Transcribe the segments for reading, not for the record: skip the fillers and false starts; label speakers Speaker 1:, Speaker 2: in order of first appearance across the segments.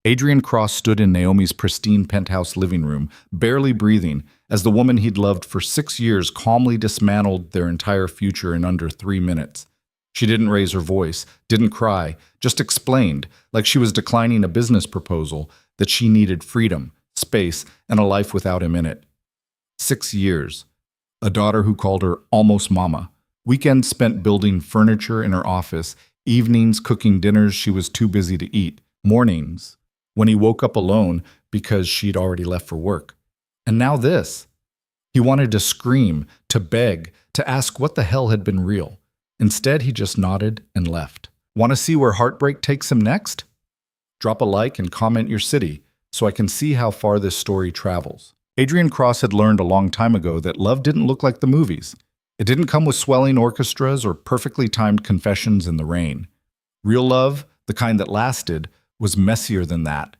Speaker 1: Adrian Cross stood in Naomi's pristine penthouse living room, barely breathing, as the woman he'd loved for 6 years calmly dismantled their entire future in under 3 minutes. She didn't raise her voice, didn't cry, just explained, like she was declining a business proposal, that she needed freedom, space, and a life without him in it. 6 years. A daughter who called her almost mama. Weekends spent building furniture in her office, evenings cooking dinners she was too busy to eat, mornings when he woke up alone because she'd already left for work. And now this. He wanted to scream, to beg, to ask what the hell had been real. Instead, he just nodded and left. Want to see where heartbreak takes him next? Drop a like and comment your city so I can see how far this story travels. Adrian Cross had learned a long time ago that love didn't look like the movies. It didn't come with swelling orchestras or perfectly timed confessions in the rain. Real love, the kind that lasted, was messier than that.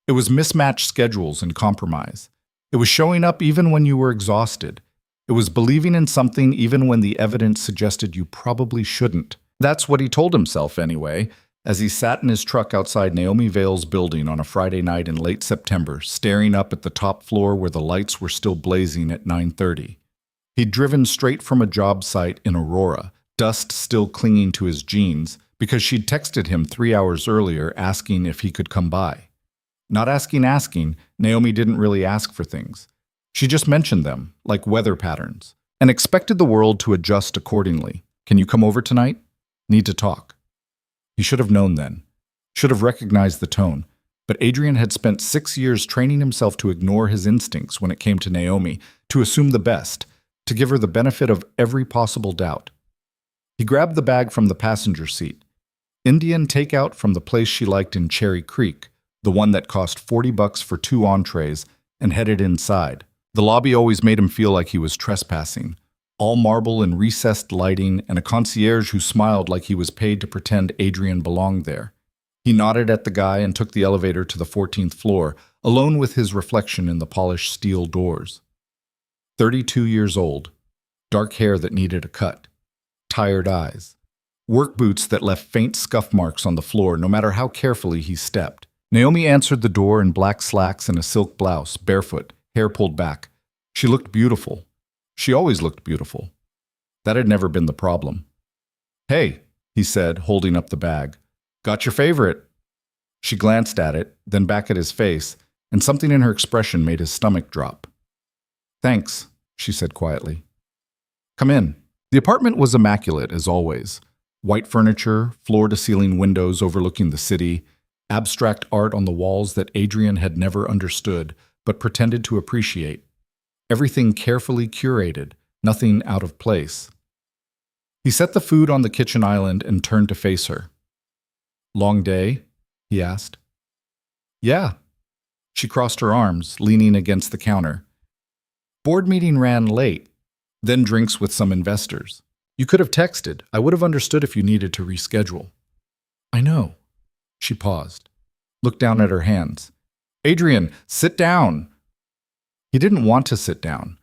Speaker 1: It was mismatched schedules and compromise. It was showing up even when you were exhausted. It was believing in something even when the evidence suggested you probably shouldn't. That's what he told himself anyway, as he sat in his truck outside Naomi Vale's building on a Friday night in late September, staring up at the top floor where the lights were still blazing at 9:30. He'd driven straight from a job site in Aurora, dust still clinging to his jeans, because she'd texted him 3 hours earlier asking if he could come by. Not asking, Naomi didn't really ask for things. She just mentioned them, like weather patterns, and expected the world to adjust accordingly. Can you come over tonight? Need to talk. He should have known then. Should have recognized the tone. But Adrian had spent 6 years training himself to ignore his instincts when it came to Naomi, to assume the best, to give her the benefit of every possible doubt. He grabbed the bag from the passenger seat. Indian takeout from the place she liked in Cherry Creek, the one that cost $40 for 2 entrees, and headed inside. The lobby always made him feel like he was trespassing. All marble and recessed lighting, and a concierge who smiled like he was paid to pretend Adrian belonged there. He nodded at the guy and took the elevator to the 14th floor, alone with his reflection in the polished steel doors. 32 years old, dark hair that needed a cut, tired eyes, work boots that left faint scuff marks on the floor no matter how carefully he stepped. Naomi answered the door in black slacks and a silk blouse, barefoot, hair pulled back. She looked beautiful. She always looked beautiful. That had never been the problem. "Hey," he said, holding up the bag. "Got your favorite." She glanced at it, then back at his face, and something in her expression made his stomach drop. "Thanks," she said quietly. "Come in." The apartment was immaculate, as always. White furniture, floor-to-ceiling windows overlooking the city, abstract art on the walls that Adrian had never understood, but pretended to appreciate. Everything carefully curated, nothing out of place. He set the food on the kitchen island and turned to face her. "Long day?" he asked. "Yeah." She crossed her arms, leaning against the counter. "Board meeting ran late, then drinks with some investors. You could have texted. I would have understood if you needed to reschedule." "I know." She paused, looked down at her hands. "Adrian, sit down." He didn't want to sit down.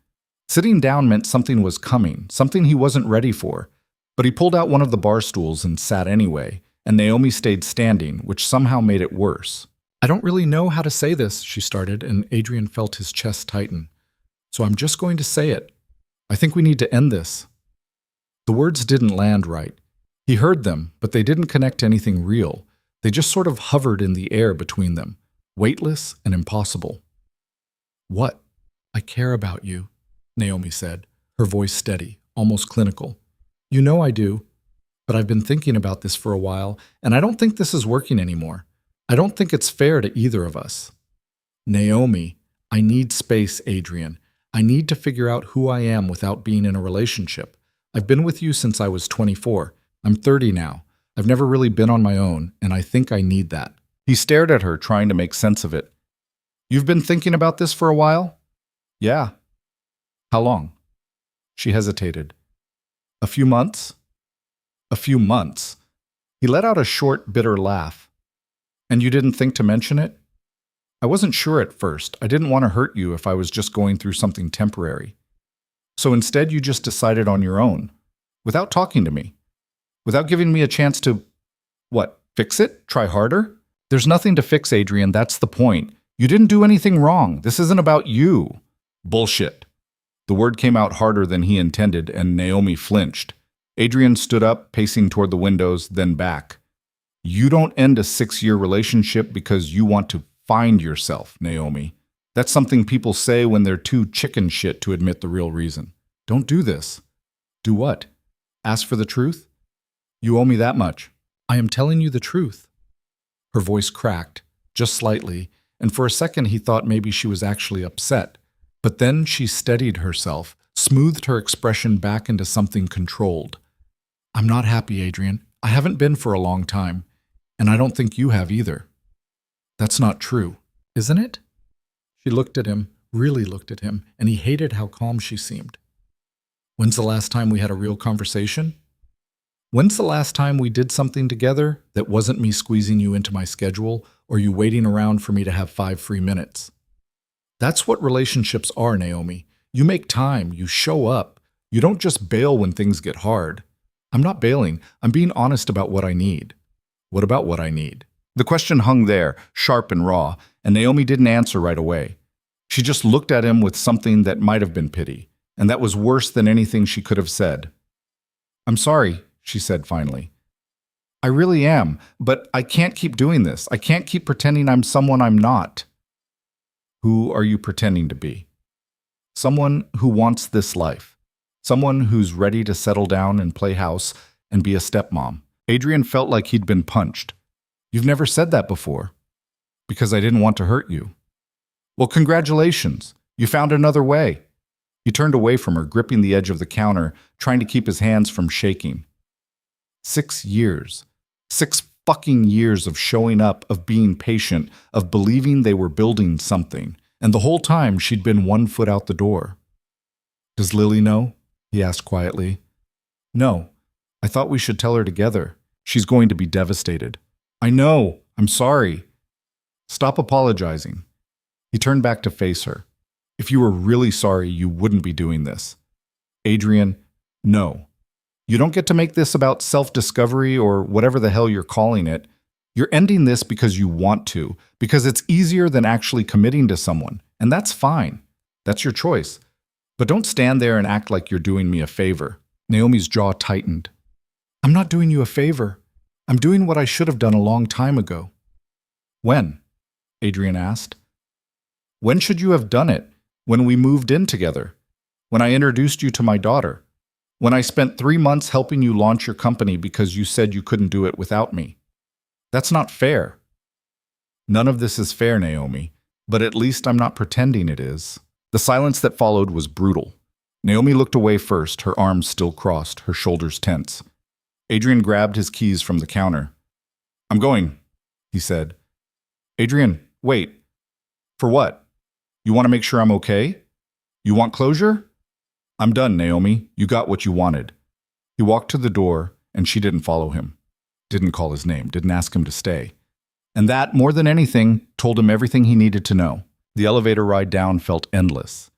Speaker 1: Sitting down meant something was coming, something he wasn't ready for. But he pulled out one of the bar stools and sat anyway, and Naomi stayed standing, which somehow made it worse. "I don't really know how to say this," she started, and Adrian felt his chest tighten. "So I'm just going to say it. I think we need to end this." The words didn't land right. He heard them, but they didn't connect to anything real. They just sort of hovered in the air between them, weightless and impossible. "What? I care about you," Naomi said, her voice steady, almost clinical. "You know I do, but I've been thinking about this for a while, and I don't think this is working anymore. I don't think it's fair to either of us." "Naomi, I need space, Adrian. I need to figure out who I am without being in a relationship. I've been with you since I was 24. I'm 30 now. I've never really been on my own, and I think I need that." He stared at her, trying to make sense of it. "You've been thinking about this for a while?" "Yeah." "How long?" She hesitated. "A few months?" "A few months?" He let out a short, bitter laugh. "And you didn't think to mention it?" "I wasn't sure at first. I didn't want to hurt you if I was just going through something temporary. So instead you just decided on your own, without talking to me, without giving me a chance to, what, fix it? Try harder?" There's nothing to fix, Adrian. That's the point. You didn't do anything wrong. This isn't about you. Bullshit. The word came out harder than he intended, and Naomi flinched. Adrian stood up, pacing toward the windows, then back. You don't end a 6-year relationship because you want to find yourself, Naomi. That's something people say when they're too chicken shit to admit the real reason. Don't do this. Do what? Ask for the truth? You owe me that much. I am telling you the truth. Her voice cracked, just slightly, and for a second he thought maybe she was actually upset. But then she steadied herself, smoothed her expression back into something controlled. I'm not happy, Adrian. I haven't been for a long time, and I don't think you have either. That's not true, isn't it? She looked at him, really looked at him, and he hated how calm she seemed. When's the last time we had a real conversation? When's the last time we did something together that wasn't me squeezing you into my schedule or you waiting around for me to have 5 free minutes? That's what relationships are, Naomi. You make time, you show up. You don't just bail when things get hard. I'm not bailing. I'm being honest about what I need. What about what I need? The question hung there, sharp and raw, and Naomi didn't answer right away. She just looked at him with something that might have been pity, and that was worse than anything she could have said. I'm sorry, she said finally. I really am, but I can't keep doing this. I can't keep pretending I'm someone I'm not. Who are you pretending to be? Someone who wants this life. Someone who's ready to settle down and play house and be a stepmom. Adrian felt like he'd been punched. You've never said that before. Because I didn't want to hurt you. Well, congratulations. You found another way. He turned away from her, gripping the edge of the counter, trying to keep his hands from shaking. 6 years. 6 fucking years of showing up, of being patient, of believing they were building something. And the whole time she'd been 1 foot out the door. Does Lily know? He asked quietly. No. I thought we should tell her together. She's going to be devastated. I know. I'm sorry. Stop apologizing. He turned back to face her. If you were really sorry, you wouldn't be doing this. Adrian, no. You don't get to make this about self-discovery or whatever the hell you're calling it. You're ending this because you want to, because it's easier than actually committing to someone. And that's fine. That's your choice. But don't stand there and act like you're doing me a favor. Naomi's jaw tightened. I'm not doing you a favor. I'm doing what I should have done a long time ago. When? Adrian asked. When should you have done it? When we moved in together? When I introduced you to my daughter? When I spent 3 months helping you launch your company because you said you couldn't do it without me? That's not fair. None of this is fair, Naomi, but at least I'm not pretending it is. The silence that followed was brutal. Naomi looked away first, her arms still crossed, her shoulders tense. Adrian grabbed his keys from the counter. I'm going, he said. Adrian, wait. For what? You want to make sure I'm okay? You want closure? I'm done, Naomi. You got what you wanted. He walked to the door, and she didn't follow him. Didn't call his name, didn't ask him to stay. And that, more than anything, told him everything he needed to know. The elevator ride down felt endless.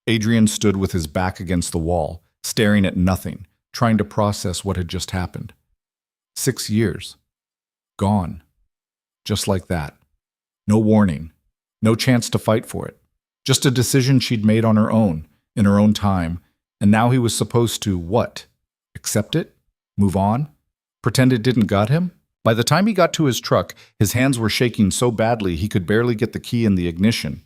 Speaker 1: Adrian stood with his back against the wall, staring at nothing, trying to process what had just happened. 6 years. Gone. Just like that. No warning. No chance to fight for it. Just a decision she'd made on her own, in her own time, and now he was supposed to, what? Accept it? Move on? Pretend it didn't got him? By the time he got to his truck, his hands were shaking so badly he could barely get the key in the ignition.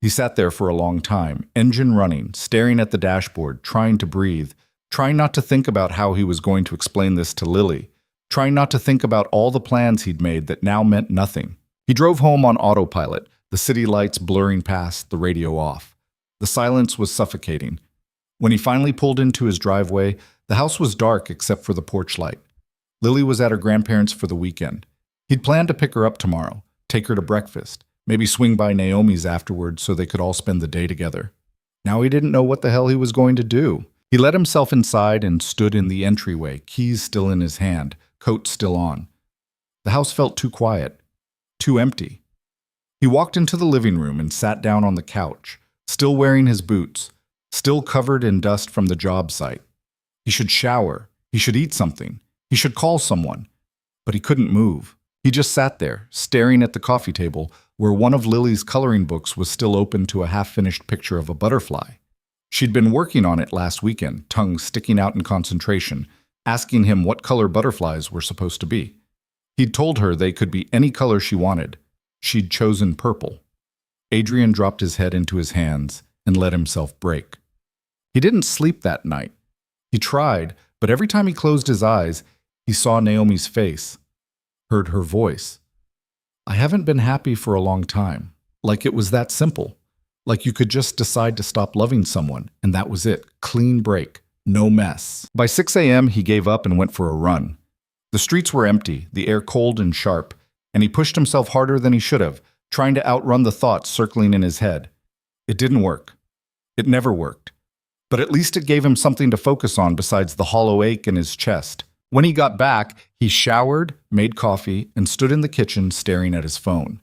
Speaker 1: He sat there for a long time, engine running, staring at the dashboard, trying to breathe, trying not to think about how he was going to explain this to Lily, trying not to think about all the plans he'd made that now meant nothing. He drove home on autopilot, the city lights blurring past, the radio off. The silence was suffocating. When he finally pulled into his driveway, the house was dark except for the porch light. Lily was at her grandparents' for the weekend. He'd planned to pick her up tomorrow, take her to breakfast, maybe swing by Naomi's afterwards so they could all spend the day together. Now he didn't know what the hell he was going to do. He let himself inside and stood in the entryway, keys still in his hand, coat still on. The house felt too quiet, too empty. He walked into the living room and sat down on the couch, still wearing his boots, still covered in dust from the job site. He should shower. He should eat something. He should call someone. But he couldn't move. He just sat there, staring at the coffee table, where one of Lily's coloring books was still open to a half-finished picture of a butterfly. She'd been working on it last weekend, tongue sticking out in concentration, asking him what color butterflies were supposed to be. He'd told her they could be any color she wanted. She'd chosen purple. Adrian dropped his head into his hands and let himself break. He didn't sleep that night. He tried, but every time he closed his eyes, he saw Naomi's face, heard her voice. I haven't been happy for a long time. Like it was that simple. Like you could just decide to stop loving someone, and that was it. Clean break. No mess. By 6 a.m., he gave up and went for a run. The streets were empty, the air cold and sharp, and he pushed himself harder than he should have, trying to outrun the thoughts circling in his head. It didn't work. It never worked. But at least it gave him something to focus on besides the hollow ache in his chest. When he got back, he showered, made coffee, and stood in the kitchen staring at his phone.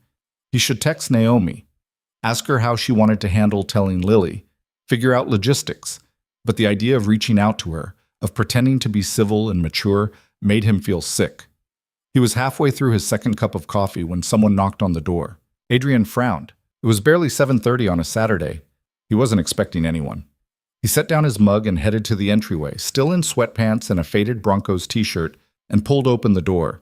Speaker 1: He should text Naomi, ask her how she wanted to handle telling Lily, figure out logistics. But the idea of reaching out to her, of pretending to be civil and mature, made him feel sick. He was halfway through his second cup of coffee when someone knocked on the door. Adrian frowned. It was barely 7:30 on a Saturday. He wasn't expecting anyone. He set down his mug and headed to the entryway, still in sweatpants and a faded Broncos t-shirt, and pulled open the door.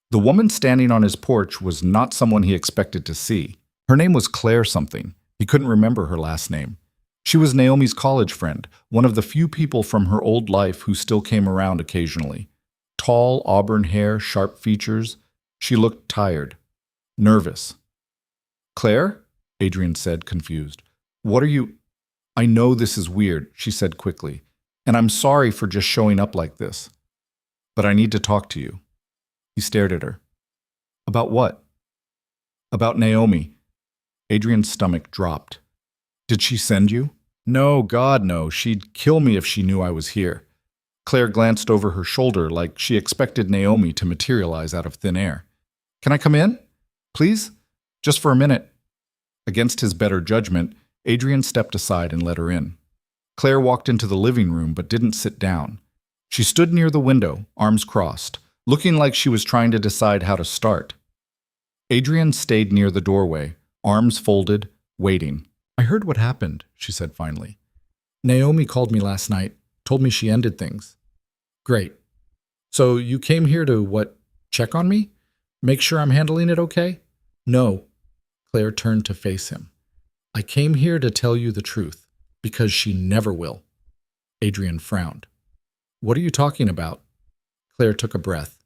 Speaker 1: The woman standing on his porch was not someone he expected to see. Her name was Claire something. He couldn't remember her last name. She was Naomi's college friend, one of the few people from her old life who still came around occasionally. Tall, auburn hair, sharp features. She looked tired, nervous. Claire? Adrian said, confused. What are you... I know this is weird, she said quickly, and I'm sorry for just showing up like this. But I need to talk to you. He stared at her. About what? About Naomi. Adrian's stomach dropped. Did she send you? No, God, no. She'd kill me if she knew I was here. Claire glanced over her shoulder like she expected Naomi to materialize out of thin air. Can I come in? Please? Just for a minute. Against his better judgment, Adrian stepped aside and let her in. Claire walked into the living room but didn't sit down. She stood near the window, arms crossed, looking like she was trying to decide how to start. Adrian stayed near the doorway, arms folded, waiting. I heard what happened, she said finally. Naomi called me last night, told me she ended things. Great. So you came here to, what, check on me? Make sure I'm handling it okay? No. Claire turned to face him. I came here to tell you the truth, because she never will. Adrian frowned. What are you talking about? Claire took a breath.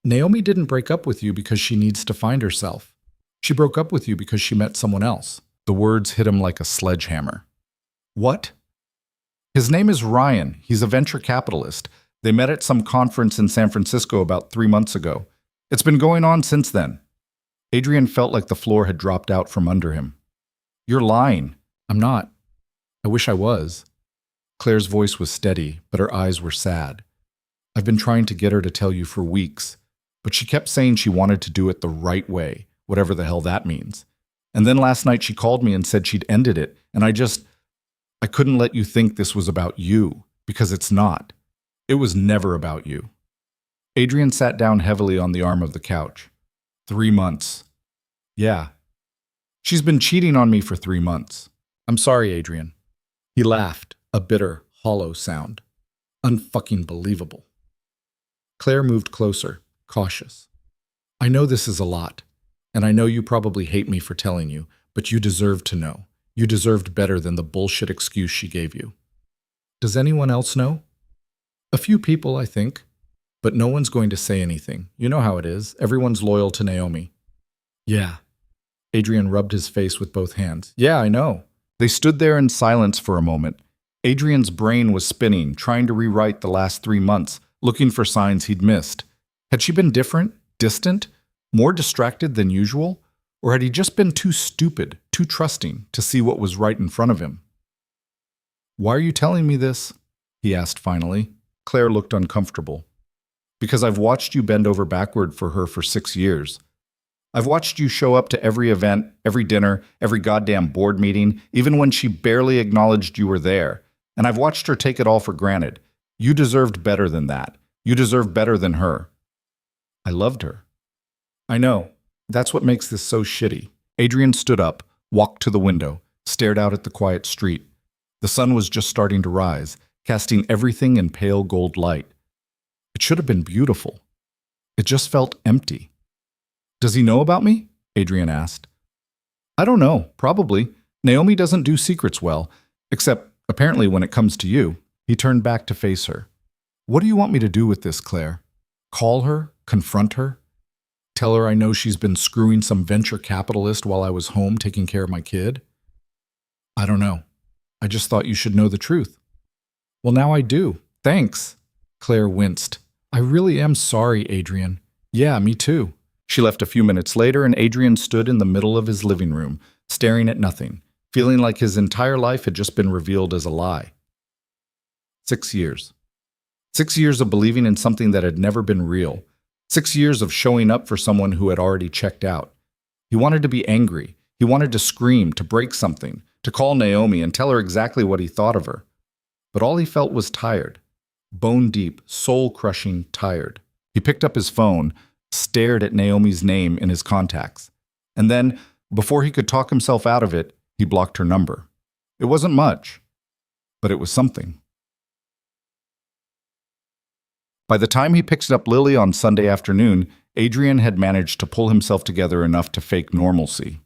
Speaker 1: Naomi didn't break up with you because she needs to find herself. She broke up with you because she met someone else. The words hit him like a sledgehammer. What? His name is Ryan. He's a venture capitalist. They met at some conference in San Francisco about 3 months ago. It's been going on since then. Adrian felt like the floor had dropped out from under him. You're lying. I'm not. I wish I was. Claire's voice was steady, but her eyes were sad. I've been trying to get her to tell you for weeks, but she kept saying she wanted to do it the right way, whatever the hell that means. And then last night she called me and said she'd ended it, and I couldn't let you think this was about you, because it's not. It was never about you. Adrian sat down heavily on the arm of the couch. 3 months. Yeah. She's been cheating on me for 3 months. I'm sorry, Adrian. He laughed, a bitter, hollow sound. Unfucking believable. Claire moved closer, cautious. I know this is a lot, and I know you probably hate me for telling you, but you deserved to know. You deserved better than the bullshit excuse she gave you. Does anyone else know? A few people, I think. But no one's going to say anything. You know how it is. Everyone's loyal to Naomi. Yeah. Adrian rubbed his face with both hands. Yeah, I know. They stood there in silence for a moment. Adrian's brain was spinning, trying to rewrite the last 3 months, looking for signs he'd missed. Had she been different, distant, more distracted than usual? Or had he just been too stupid, too trusting to see what was right in front of him? Why are you telling me this? He asked finally. Claire looked uncomfortable. Because I've watched you bend over backward for her for 6 years. I've watched you show up to every event, every dinner, every goddamn board meeting, even when she barely acknowledged you were there. And I've watched her take it all for granted. You deserved better than that. You deserve better than her. I loved her. I know. That's what makes this so shitty. Adrian stood up, walked to the window, stared out at the quiet street. The sun was just starting to rise, casting everything in pale gold light. It should have been beautiful. It just felt empty. Does he know about me? Adrian asked. I don't know, probably. Naomi doesn't do secrets well, except apparently when it comes to you. He turned back to face her. What do you want me to do with this, Claire? Call her? Confront her? Tell her I know she's been screwing some venture capitalist while I was home taking care of my kid? I don't know. I just thought you should know the truth. Well, now I do. Thanks. Claire winced. I really am sorry, Adrian. Yeah, me too. She left a few minutes later, and Adrian stood in the middle of his living room, staring at nothing, feeling like his entire life had just been revealed as a lie. 6 years. 6 years of believing in something that had never been real. 6 years of showing up for someone who had already checked out. He wanted to be angry. He wanted to scream, to break something, to call Naomi and tell her exactly what he thought of her. But all he felt was tired. Bone deep, soul-crushing tired. He picked up his phone, stared at Naomi's name in his contacts. And then, before he could talk himself out of it, he blocked her number. It wasn't much, but it was something. By the time he picked up Lily on Sunday afternoon, Adrian had managed to pull himself together enough to fake normalcy.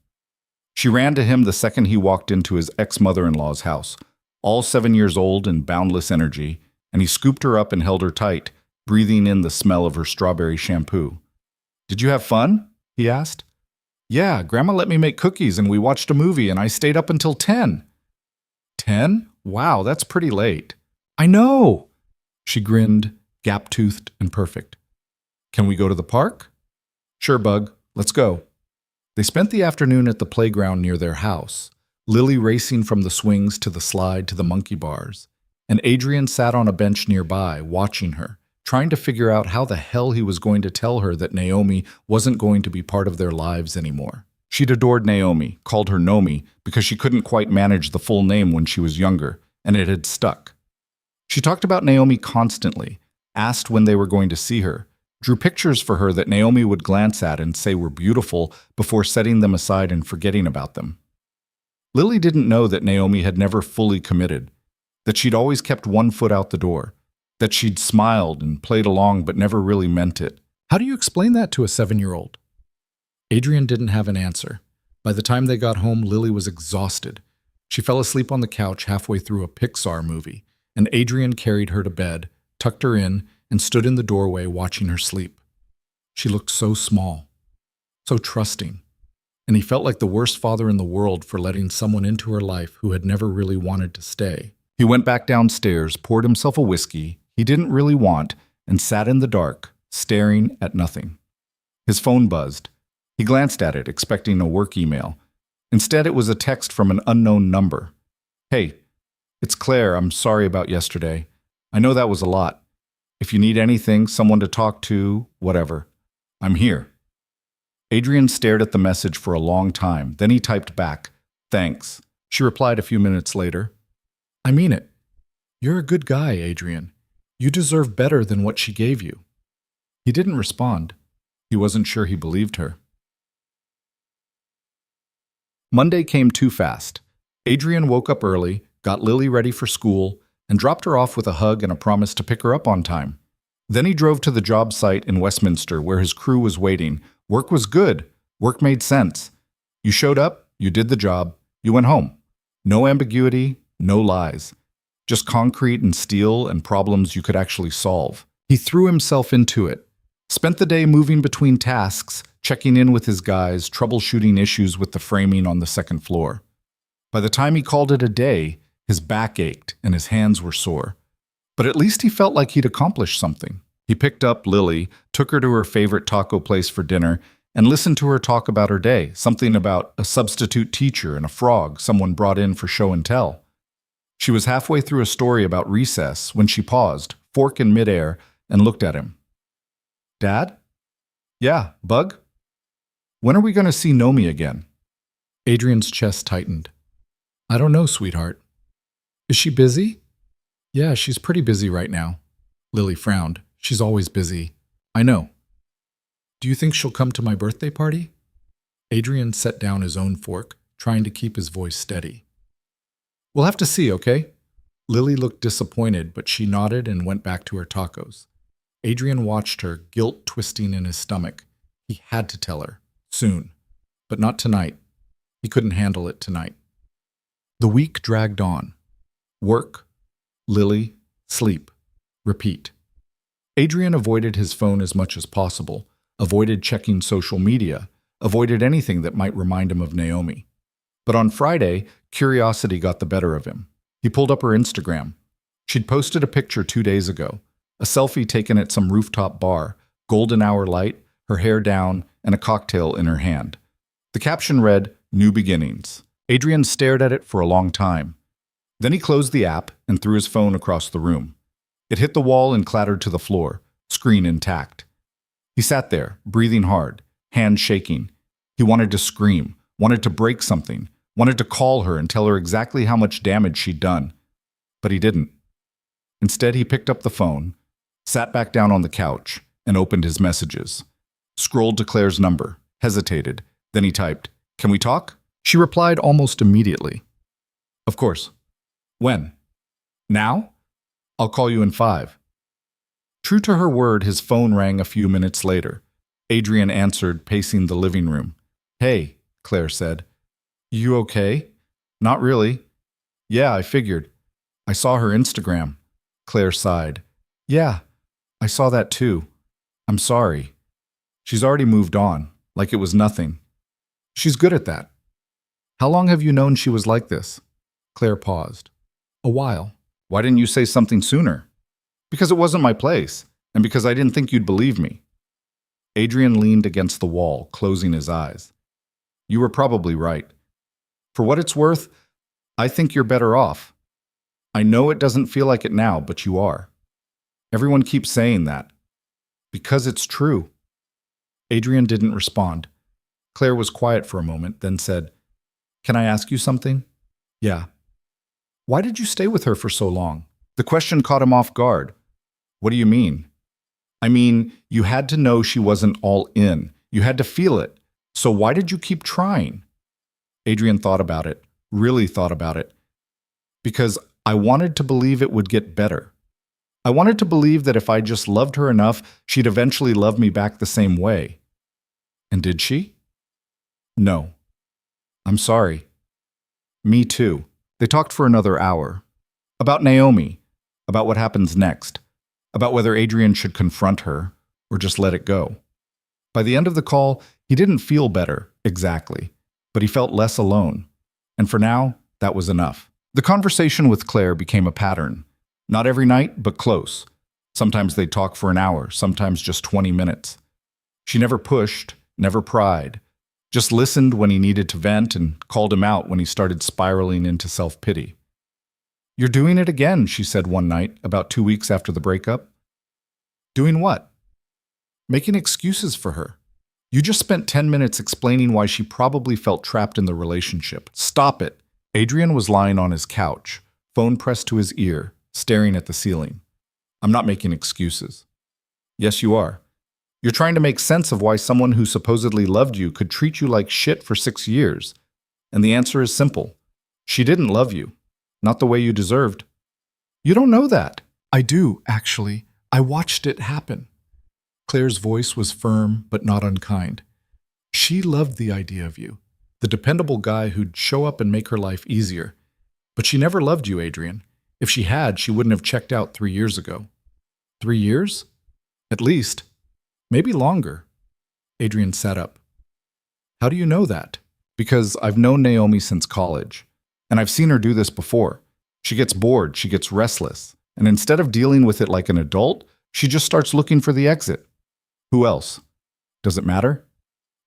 Speaker 1: She ran to him the second he walked into his ex-mother-in-law's house, all 7 years old and boundless energy, and he scooped her up and held her tight, breathing in the smell of her strawberry shampoo. Did you have fun? He asked. Yeah, Grandma let me make cookies and we watched a movie and I stayed up until 10. 10? Wow, that's pretty late. I know! She grinned, gap-toothed and perfect. Can we go to the park? Sure, Bug. Let's go. They spent the afternoon at the playground near their house, Lily racing from the swings to the slide to the monkey bars, and Adrian sat on a bench nearby, watching her, trying to figure out how the hell he was going to tell her that Naomi wasn't going to be part of their lives anymore. She'd adored Naomi, called her Nomi, because she couldn't quite manage the full name when she was younger, and it had stuck. She talked about Naomi constantly, asked when they were going to see her, drew pictures for her that Naomi would glance at and say were beautiful before setting them aside and forgetting about them. Lily didn't know that Naomi had never fully committed, that she'd always kept one foot out the door, that she'd smiled and played along but never really meant it. How do you explain that to a 7-year-old? Adrian didn't have an answer. By the time they got home, Lily was exhausted. She fell asleep on the couch halfway through a Pixar movie, and Adrian carried her to bed, tucked her in, and stood in the doorway watching her sleep. She looked so small, so trusting, and he felt like the worst father in the world for letting someone into her life who had never really wanted to stay. He went back downstairs, poured himself a whiskey he didn't really want, and sat in the dark, staring at nothing. His phone buzzed. He glanced at it, expecting a work email. Instead, it was a text from an unknown number. Hey, it's Claire. I'm sorry about yesterday. I know that was a lot. If you need anything, someone to talk to, whatever, I'm here. Adrian stared at the message for a long time. Then he typed back, thanks. She replied a few minutes later. I mean it. You're a good guy, Adrian. You deserve better than what she gave you. He didn't respond. He wasn't sure he believed her. Monday came too fast. Adrian woke up early, got Lily ready for school, and dropped her off with a hug and a promise to pick her up on time. Then he drove to the job site in Westminster where his crew was waiting. Work was good. Work made sense. You showed up, you did the job, you went home. No ambiguity, no lies. Just concrete and steel and problems you could actually solve. He threw himself into it. Spent the day moving between tasks, checking in with his guys, troubleshooting issues with the framing on the second floor. By the time he called it a day, his back ached and his hands were sore. But at least he felt like he'd accomplished something. He picked up Lily, took her to her favorite taco place for dinner, and listened to her talk about her day, something about a substitute teacher and a frog someone brought in for show and tell. She was halfway through a story about recess when she paused, fork in midair, and looked at him. Dad? Yeah, Bug? When are we going to see Nomi again? Adrian's chest tightened. I don't know, sweetheart. Is she busy? Yeah, she's pretty busy right now. Lily frowned. She's always busy. I know. Do you think she'll come to my birthday party? Adrian set down his own fork, trying to keep his voice steady. We'll have to see, okay? Lily looked disappointed, but she nodded and went back to her tacos. Adrian watched her, guilt twisting in his stomach. He had to tell her, soon. But not tonight. He couldn't handle it tonight. The week dragged on. Work, Lily, sleep, repeat. Adrian avoided his phone as much as possible, avoided checking social media, avoided anything that might remind him of Naomi. But on Friday, curiosity got the better of him. He pulled up her Instagram. She'd posted a picture 2 days ago, a selfie taken at some rooftop bar, golden hour light, her hair down, and a cocktail in her hand. The caption read, "New Beginnings." Adrian stared at it for a long time. Then he closed the app and threw his phone across the room. It hit the wall and clattered to the floor, screen intact. He sat there, breathing hard, hands shaking. He wanted to scream, wanted to break something, wanted to call her and tell her exactly how much damage she'd done. But he didn't. Instead, he picked up the phone, sat back down on the couch, and opened his messages. Scrolled to Claire's number, hesitated, then he typed, "Can we talk?" She replied almost immediately. "Of course. When? Now? I'll call you in 5. True to her word, his phone rang a few minutes later. Adrian answered, pacing the living room. "Hey," Claire said. "You okay?" "Not really." "Yeah, I figured. I saw her Instagram." Claire sighed. "Yeah, I saw that too. I'm sorry. She's already moved on, like it was nothing. She's good at that." "How long have you known she was like this?" Claire paused. "A while." "Why didn't you say something sooner?" "Because it wasn't my place, and because I didn't think you'd believe me." Adrian leaned against the wall, closing his eyes. "You were probably right. For what it's worth, I think you're better off. I know it doesn't feel like it now, but you are. Everyone keeps saying that. Because it's true." Adrian didn't respond. Claire was quiet for a moment, then said, "Can I ask you something?" "Yeah." "Why did you stay with her for so long?" The question caught him off guard. "What do you mean?" "I mean, you had to know she wasn't all in. You had to feel it. So why did you keep trying?" Adrian thought about it, really thought about it. "Because I wanted to believe it would get better. I wanted to believe that if I just loved her enough, she'd eventually love me back the same way." "And did she?" "No." "I'm sorry." "Me too." They talked for another hour. About Naomi, about what happens next, about whether Adrian should confront her or just let it go. By the end of the call, he didn't feel better, exactly, but he felt less alone. And for now, that was enough. The conversation with Claire became a pattern. Not every night, but close. Sometimes they'd talk for an hour, sometimes just 20 minutes. She never pushed, never pried, just listened when he needed to vent and called him out when he started spiraling into self-pity. "You're doing it again," she said one night, about 2 weeks after the breakup. "Doing what?" "Making excuses for her. You just spent 10 minutes explaining why she probably felt trapped in the relationship. Stop it." Adrian was lying on his couch, phone pressed to his ear, staring at the ceiling. "I'm not making excuses." "Yes, you are. You're trying to make sense of why someone who supposedly loved you could treat you like shit for 6 years. And the answer is simple. She didn't love you. Not the way you deserved." "You don't know that." "I do, actually. I watched it happen." Claire's voice was firm, but not unkind. "She loved the idea of you, the dependable guy who'd show up and make her life easier. But she never loved you, Adrian. If she had, she wouldn't have checked out 3 years ago." 3 years? At least. Maybe longer. Adrian sat up. "How do you know that?" "Because I've known Naomi since college. And I've seen her do this before. She gets bored, she gets restless. And instead of dealing with it like an adult, she just starts looking for the exit." "Who else?" "Does it matter?"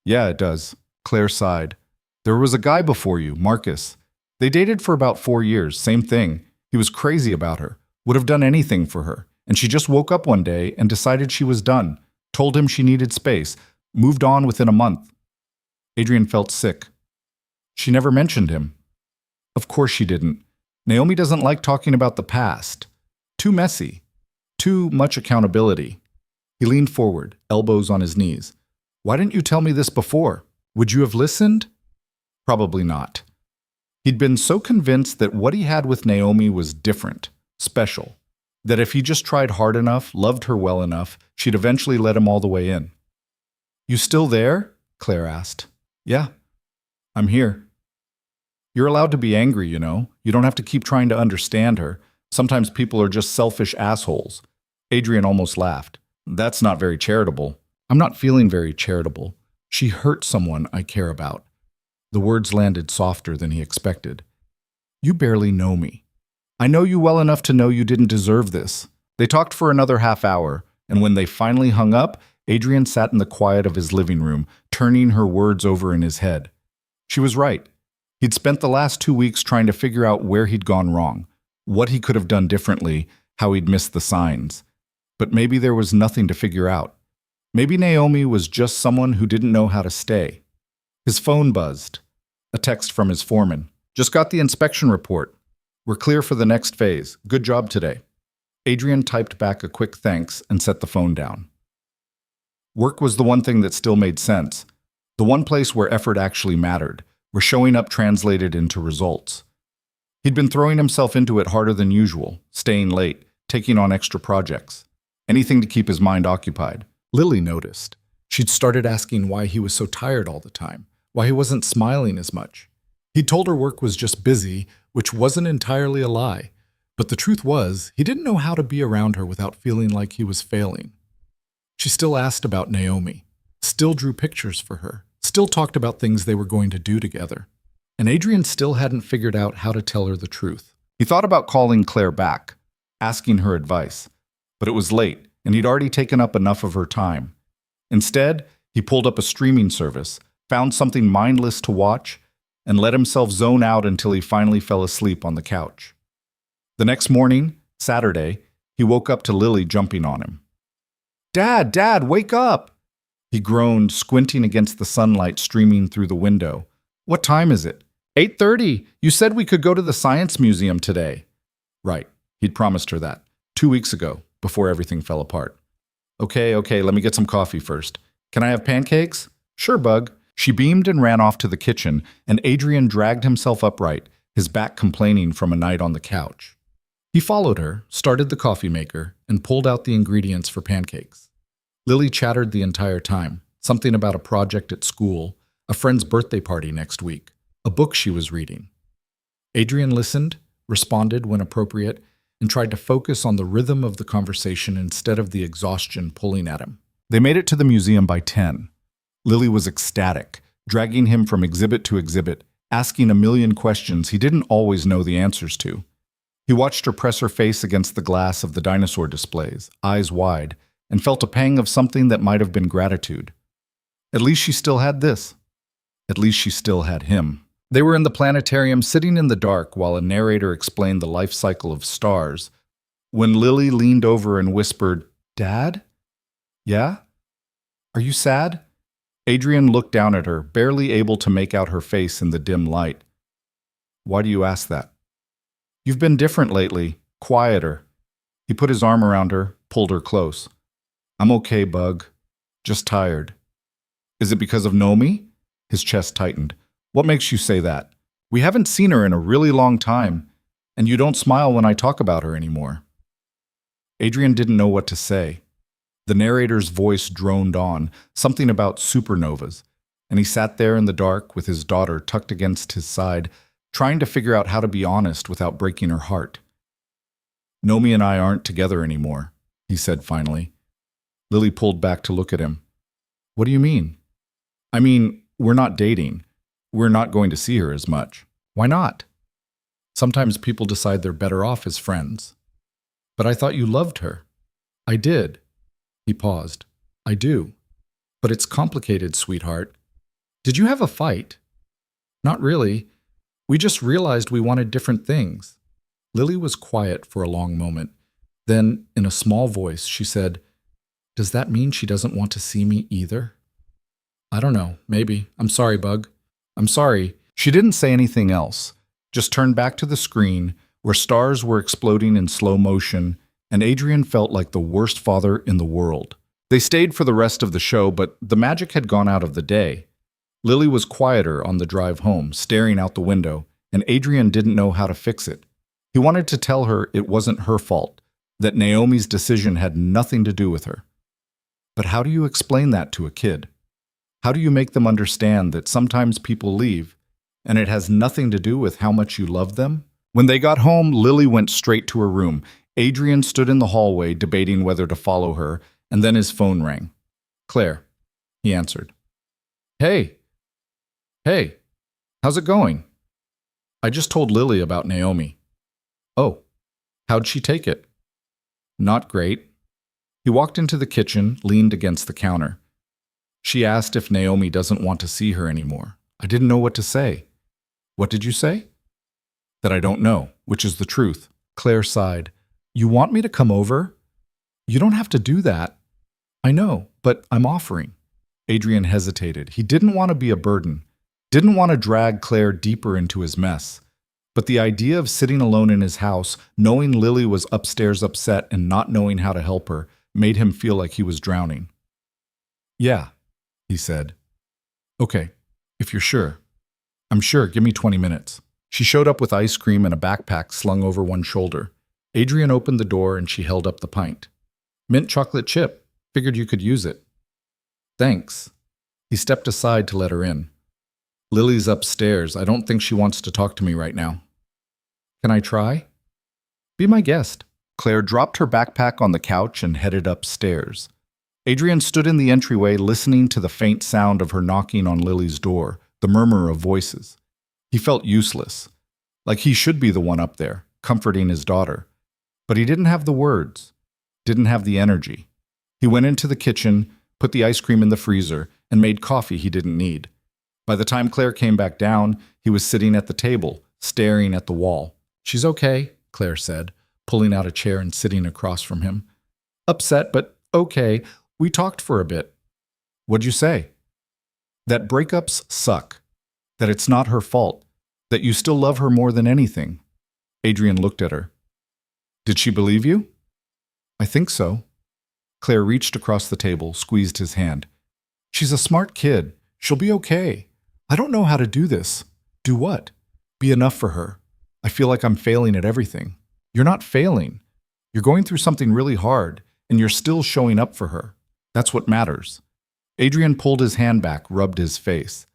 Speaker 1: "Yeah, it does." Claire sighed. "There was a guy before you, Marcus. They dated for about 4 years, same thing. He was crazy about her, would have done anything for her. And she just woke up one day and decided she was done, told him she needed space, moved on within a month." Adrian felt sick. "She never mentioned him." "Of course she didn't. Naomi doesn't like talking about the past. Too messy. Too much accountability." He leaned forward, elbows on his knees. Why didn't you tell me this before? Would you have listened? Probably not. He'd been so convinced that what he had with Naomi was different, special, that if he just tried hard enough, loved her well enough, she'd eventually let him all the way in. You still there? Claire asked. Yeah, I'm here. You're allowed to be angry, you know. You don't have to keep trying to understand her. Sometimes people are just selfish assholes. Adrian almost laughed. That's not very charitable. I'm not feeling very charitable. She hurt someone I care about. The words landed softer than he expected. You barely know me. I know you well enough to know you didn't deserve this. They talked for another half hour, and when they finally hung up, Adrian sat in the quiet of his living room, turning her words over in his head. She was right. He'd spent the last 2 weeks trying to figure out where he'd gone wrong, what he could have done differently, how he'd missed the signs. But maybe there was nothing to figure out. Maybe Naomi was just someone who didn't know how to stay. His phone buzzed. A text from his foreman. Just got the inspection report. We're clear for the next phase. Good job today. Adrian typed back a quick thanks and set the phone down. Work was the one thing that still made sense. The one place where effort actually mattered, where showing up translated into results. He'd been throwing himself into it harder than usual, staying late, taking on extra projects. Anything to keep his mind occupied. Lily noticed. She'd started asking why he was so tired all the time, why he wasn't smiling as much. He'd told her work was just busy, which wasn't entirely a lie. But the truth was, he didn't know how to be around her without feeling like he was failing. She still asked about Naomi, still drew pictures for her, still talked about things they were going to do together. And Adrian still hadn't figured out how to tell her the truth. He thought about calling Claire back, asking her advice. But it was late, and he'd already taken up enough of her time. Instead, he pulled up a streaming service, found something mindless to watch, and let himself zone out until he finally fell asleep on the couch. The next morning, Saturday, he woke up to Lily jumping on him. Dad, wake up! He groaned, squinting against the sunlight streaming through the window. What time is it? 8:30. You said we could go to the Science Museum today. Right. He'd promised her that 2 weeks ago, before everything fell apart. Okay, let me get some coffee first. Can I have pancakes? Sure, bug. She beamed and ran off to the kitchen, and Adrian dragged himself upright, his back complaining from a night on the couch. He followed her, started the coffee maker, and pulled out the ingredients for pancakes. Lily chattered the entire time, something about a project at school, a friend's birthday party next week, a book she was reading. Adrian listened, responded when appropriate, and tried to focus on the rhythm of the conversation instead of the exhaustion pulling at him. They made it to the museum by 10. Lily was ecstatic, dragging him from exhibit to exhibit, asking a million questions he didn't always know the answers to. He watched her press her face against the glass of the dinosaur displays, eyes wide, and felt a pang of something that might have been gratitude. At least she still had this. At least she still had him. They were in the planetarium sitting in the dark while a narrator explained the life cycle of stars, when Lily leaned over and whispered, Dad? Yeah? Are you sad? Adrian looked down at her, barely able to make out her face in the dim light. Why do you ask that? You've been different lately, quieter. He put his arm around her, pulled her close. I'm okay, bug. Just tired. Is it because of Naomi? His chest tightened. What makes you say that? We haven't seen her in a really long time, and you don't smile when I talk about her anymore. Adrian didn't know what to say. The narrator's voice droned on, something about supernovas, and he sat there in the dark with his daughter tucked against his side, trying to figure out how to be honest without breaking her heart. Naomi and I aren't together anymore, he said finally. Lily pulled back to look at him. What do you mean? I mean, we're not dating. We're not going to see her as much. Why not? Sometimes people decide they're better off as friends. But I thought you loved her. I did. He paused. I do. But it's complicated, sweetheart. Did you have a fight? Not really. We just realized we wanted different things. Lily was quiet for a long moment. Then, in a small voice, she said, Does that mean she doesn't want to see me either? I don't know, maybe. I'm sorry, bug. I'm sorry. She didn't say anything else, just turned back to the screen where stars were exploding in slow motion, and Adrian felt like the worst father in the world. They stayed for the rest of the show, but the magic had gone out of the day. Lily was quieter on the drive home, staring out the window, and Adrian didn't know how to fix it. He wanted to tell her it wasn't her fault, that Naomi's decision had nothing to do with her. But how do you explain that to a kid? How do you make them understand that sometimes people leave, and it has nothing to do with how much you love them? When they got home, Lily went straight to her room. Adrian stood in the hallway debating whether to follow her, and then his phone rang. "Claire," he answered. "Hey, hey, how's it going?" "I just told Lily about Naomi." "Oh, how'd she take it?" "Not great." He walked into the kitchen, leaned against the counter. "She asked if Naomi doesn't want to see her anymore. I didn't know what to say." "What did you say?" "That I don't know, which is the truth." Claire sighed. "You want me to come over?" "You don't have to do that." "I know, but I'm offering." Adrian hesitated. He didn't want to be a burden, didn't want to drag Claire deeper into his mess. But the idea of sitting alone in his house, knowing Lily was upstairs upset and not knowing how to help her, made him feel like he was drowning. "Yeah," he said. "Okay, if you're sure." "I'm sure, give me 20 minutes. She showed up with ice cream and a backpack slung over one shoulder. Adrian opened the door and she held up the pint. "Mint chocolate chip. Figured you could use it." "Thanks." He stepped aside to let her in. "Lily's upstairs. I don't think she wants to talk to me right now." "Can I try?" "Be my guest." Claire dropped her backpack on the couch and headed upstairs. Adrian stood in the entryway listening to the faint sound of her knocking on Lily's door, the murmur of voices. He felt useless, like he should be the one up there, comforting his daughter. But he didn't have the words, didn't have the energy. He went into the kitchen, put the ice cream in the freezer, and made coffee he didn't need. By the time Claire came back down, he was sitting at the table, staring at the wall. "She's okay," Claire said, pulling out a chair and sitting across from him. "Upset, but okay. We talked for a bit." "What'd you say?" "That breakups suck. That it's not her fault. That you still love her more than anything." Adrian looked at her. "Did she believe you?" "I think so." Claire reached across the table, squeezed his hand. "She's a smart kid. She'll be okay. I don't know how to do this." "Do what?" "Be enough for her. I feel like I'm failing at everything." "You're not failing. You're going through something really hard, and you're still showing up for her. That's what matters." Adrian pulled his hand back, rubbed his face.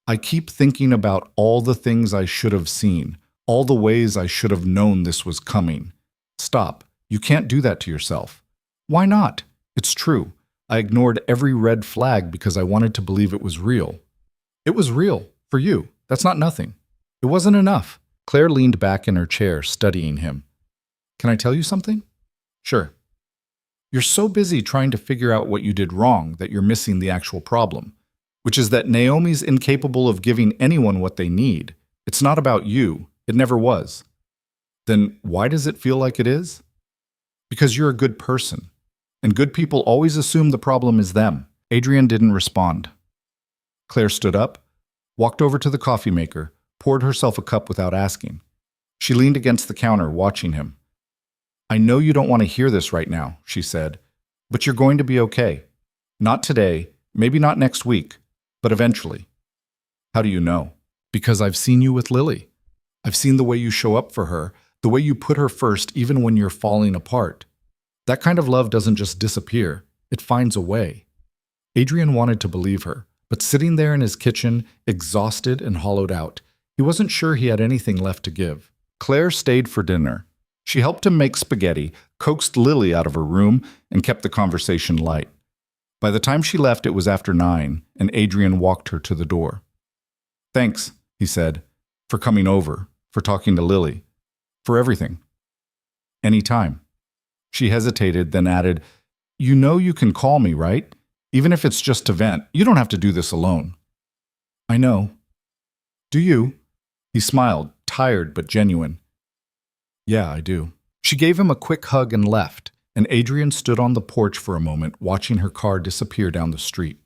Speaker 1: "I keep thinking about all the things I should have seen, all the ways I should have known this was coming." "Stop. You can't do that to yourself." "Why not? It's true. I ignored every red flag because I wanted to believe it was real." "It was real. For you. That's not nothing." "It wasn't enough." Claire leaned back in her chair, studying him. "Can I tell you something?" "Sure." "You're so busy trying to figure out what you did wrong that you're missing the actual problem, which is that Naomi's incapable of giving anyone what they need. It's not about you. It never was." "Then why does it feel like it is?" "Because you're a good person, and good people always assume the problem is them." Adrian didn't respond. Claire stood up, walked over to the coffee maker, poured herself a cup without asking. She leaned against the counter, watching him. "I know you don't want to hear this right now," she said, "but you're going to be okay. Not today, maybe not next week, but eventually." "How do you know?" "Because I've seen you with Lily. I've seen the way you show up for her, the way you put her first even when you're falling apart. That kind of love doesn't just disappear, it finds a way." Adrian wanted to believe her, but sitting there in his kitchen, exhausted and hollowed out, he wasn't sure he had anything left to give. Claire stayed for dinner. She helped him make spaghetti, coaxed Lily out of her room, and kept the conversation light. By the time she left, it was after 9, and Adrian walked her to the door. "Thanks," he said, "for coming over, for talking to Lily, for everything." "Any time." She hesitated, then added, "You know you can call me, right? Even if it's just to vent. You don't have to do this alone." "I know." "Do you?" He smiled, tired but genuine. "Yeah, I do." She gave him a quick hug and left, and Adrian stood on the porch for a moment, watching her car disappear down the street.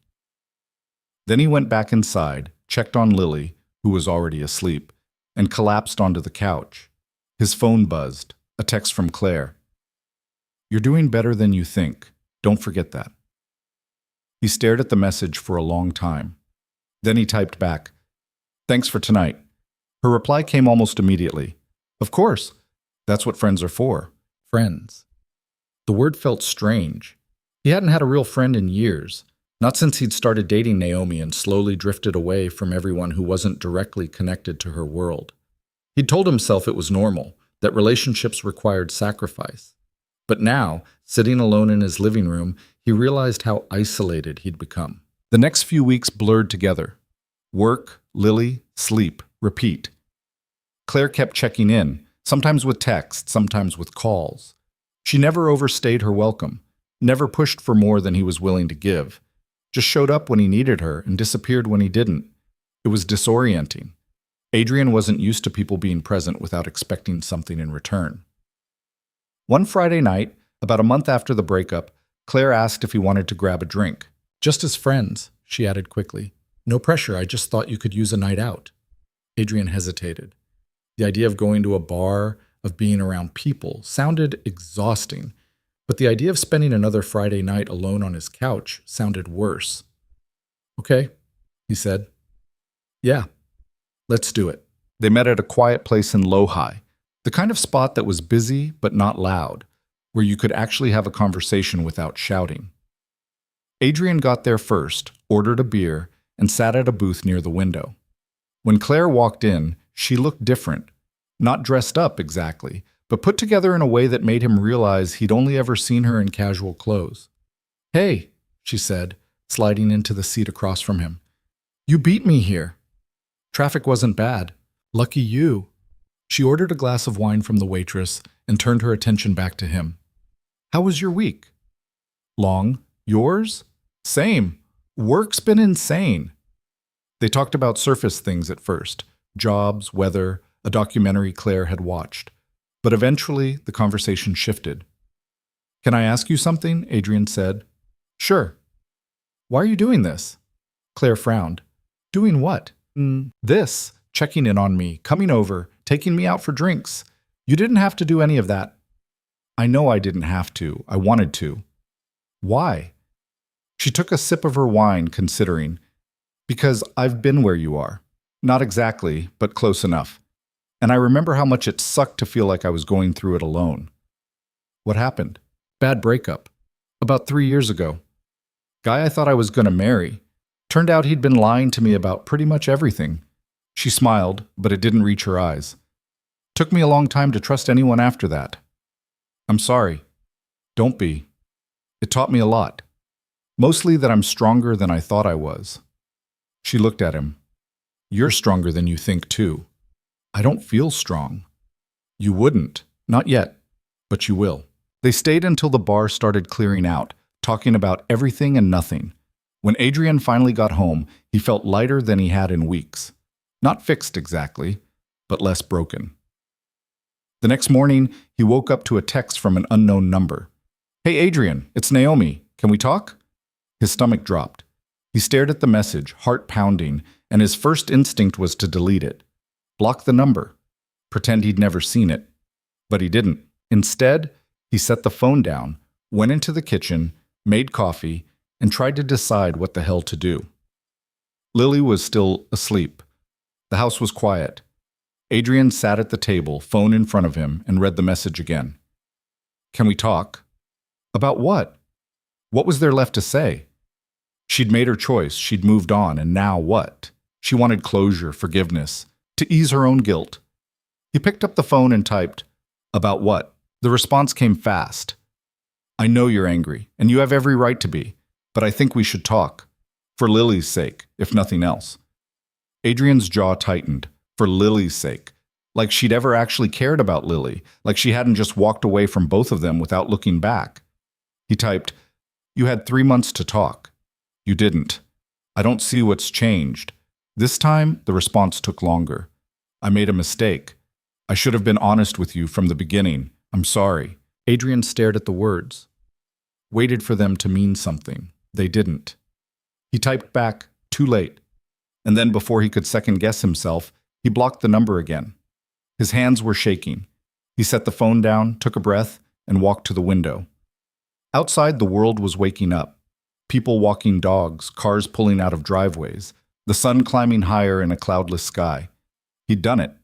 Speaker 1: Then he went back inside, checked on Lily, who was already asleep, and collapsed onto the couch. His phone buzzed, a text from Claire. "You're doing better than you think. Don't forget that." He stared at the message for a long time. Then he typed back, "Thanks for tonight." Her reply came almost immediately. "Of course. That's what friends are for. Friends." The word felt strange. He hadn't had a real friend in years, not since he'd started dating Naomi and slowly drifted away from everyone who wasn't directly connected to her world. He'd told himself it was normal, that relationships required sacrifice. But now, sitting alone in his living room, he realized how isolated he'd become. The next few weeks blurred together. Work, Lily, sleep, repeat. Claire kept checking in, sometimes with texts, sometimes with calls. She never overstayed her welcome, never pushed for more than he was willing to give, just showed up when he needed her and disappeared when he didn't. It was disorienting. Adrian wasn't used to people being present without expecting something in return. One Friday night, about a month after the breakup, Claire asked if he wanted to grab a drink. "Just as friends," she added quickly. "No pressure, I just thought you could use a night out." Adrian hesitated. The idea of going to a bar, of being around people, sounded exhausting, but the idea of spending another Friday night alone on his couch sounded worse. "Okay," he said. "Yeah, let's do it." They met at a quiet place in Lohi, the kind of spot that was busy but not loud, where you could actually have a conversation without shouting. Adrian got there first, ordered a beer, and sat at a booth near the window. When Claire walked in, she looked different, not dressed up exactly, but put together in a way that made him realize he'd only ever seen her in casual clothes. "Hey," she said, sliding into the seat across from him. "You beat me here." "Traffic wasn't bad. Lucky you." She ordered a glass of wine from the waitress and turned her attention back to him. "How was your week?" "Long. Yours?" "Same. Work's been insane." They talked about surface things at first, jobs, weather, a documentary Claire had watched. But eventually, the conversation shifted. "Can I ask you something?" Adrian said. "Sure." "Why are you doing this?" Claire frowned. "Doing what?" This, checking in on me, coming over, taking me out for drinks. You didn't have to do any of that." "I know I didn't have to. I wanted to." "Why?" She took a sip of her wine, considering. "Because I've been where you are. Not exactly, but close enough. And I remember how much it sucked to feel like I was going through it alone." "What happened?" "Bad breakup. About 3 years ago. Guy I thought I was going to marry. Turned out he'd been lying to me about pretty much everything." She smiled, but it didn't reach her eyes. "Took me a long time to trust anyone after that." "I'm sorry." "Don't be. It taught me a lot. Mostly that I'm stronger than I thought I was." She looked at him. "You're stronger than you think, too." "I don't feel strong." "You wouldn't. Not yet. But you will." They stayed until the bar started clearing out, talking about everything and nothing. When Adrian finally got home, he felt lighter than he had in weeks. Not fixed exactly, but less broken. The next morning, he woke up to a text from an unknown number. "Hey Adrian, it's Naomi. Can we talk?" His stomach dropped. He stared at the message, heart pounding, and his first instinct was to delete it. Block the number. Pretend he'd never seen it. But he didn't. Instead, he set the phone down, went into the kitchen, made coffee, and tried to decide what the hell to do. Lily was still asleep. The house was quiet. Adrian sat at the table, phone in front of him, and read the message again. "Can we talk?" About what? What was there left to say? She'd made her choice, she'd moved on, and now what? She wanted closure, forgiveness, to ease her own guilt. He picked up the phone and typed, "About what?" The response came fast. "I know you're angry, and you have every right to be, but I think we should talk. For Lily's sake, if nothing else." Adrian's jaw tightened. For Lily's sake. Like she'd ever actually cared about Lily, like she hadn't just walked away from both of them without looking back. He typed, "You had 3 months to talk. You didn't. I don't see what's changed." This time, the response took longer. "I made a mistake. I should have been honest with you from the beginning. I'm sorry." Adrian stared at the words. Waited for them to mean something. They didn't. He typed back, "Too late." And then before he could second-guess himself, he blocked the number again. His hands were shaking. He set the phone down, took a breath, and walked to the window. Outside, the world was waking up. people walking dogs, cars pulling out of driveways, the sun climbing higher in a cloudless sky. He'd done it.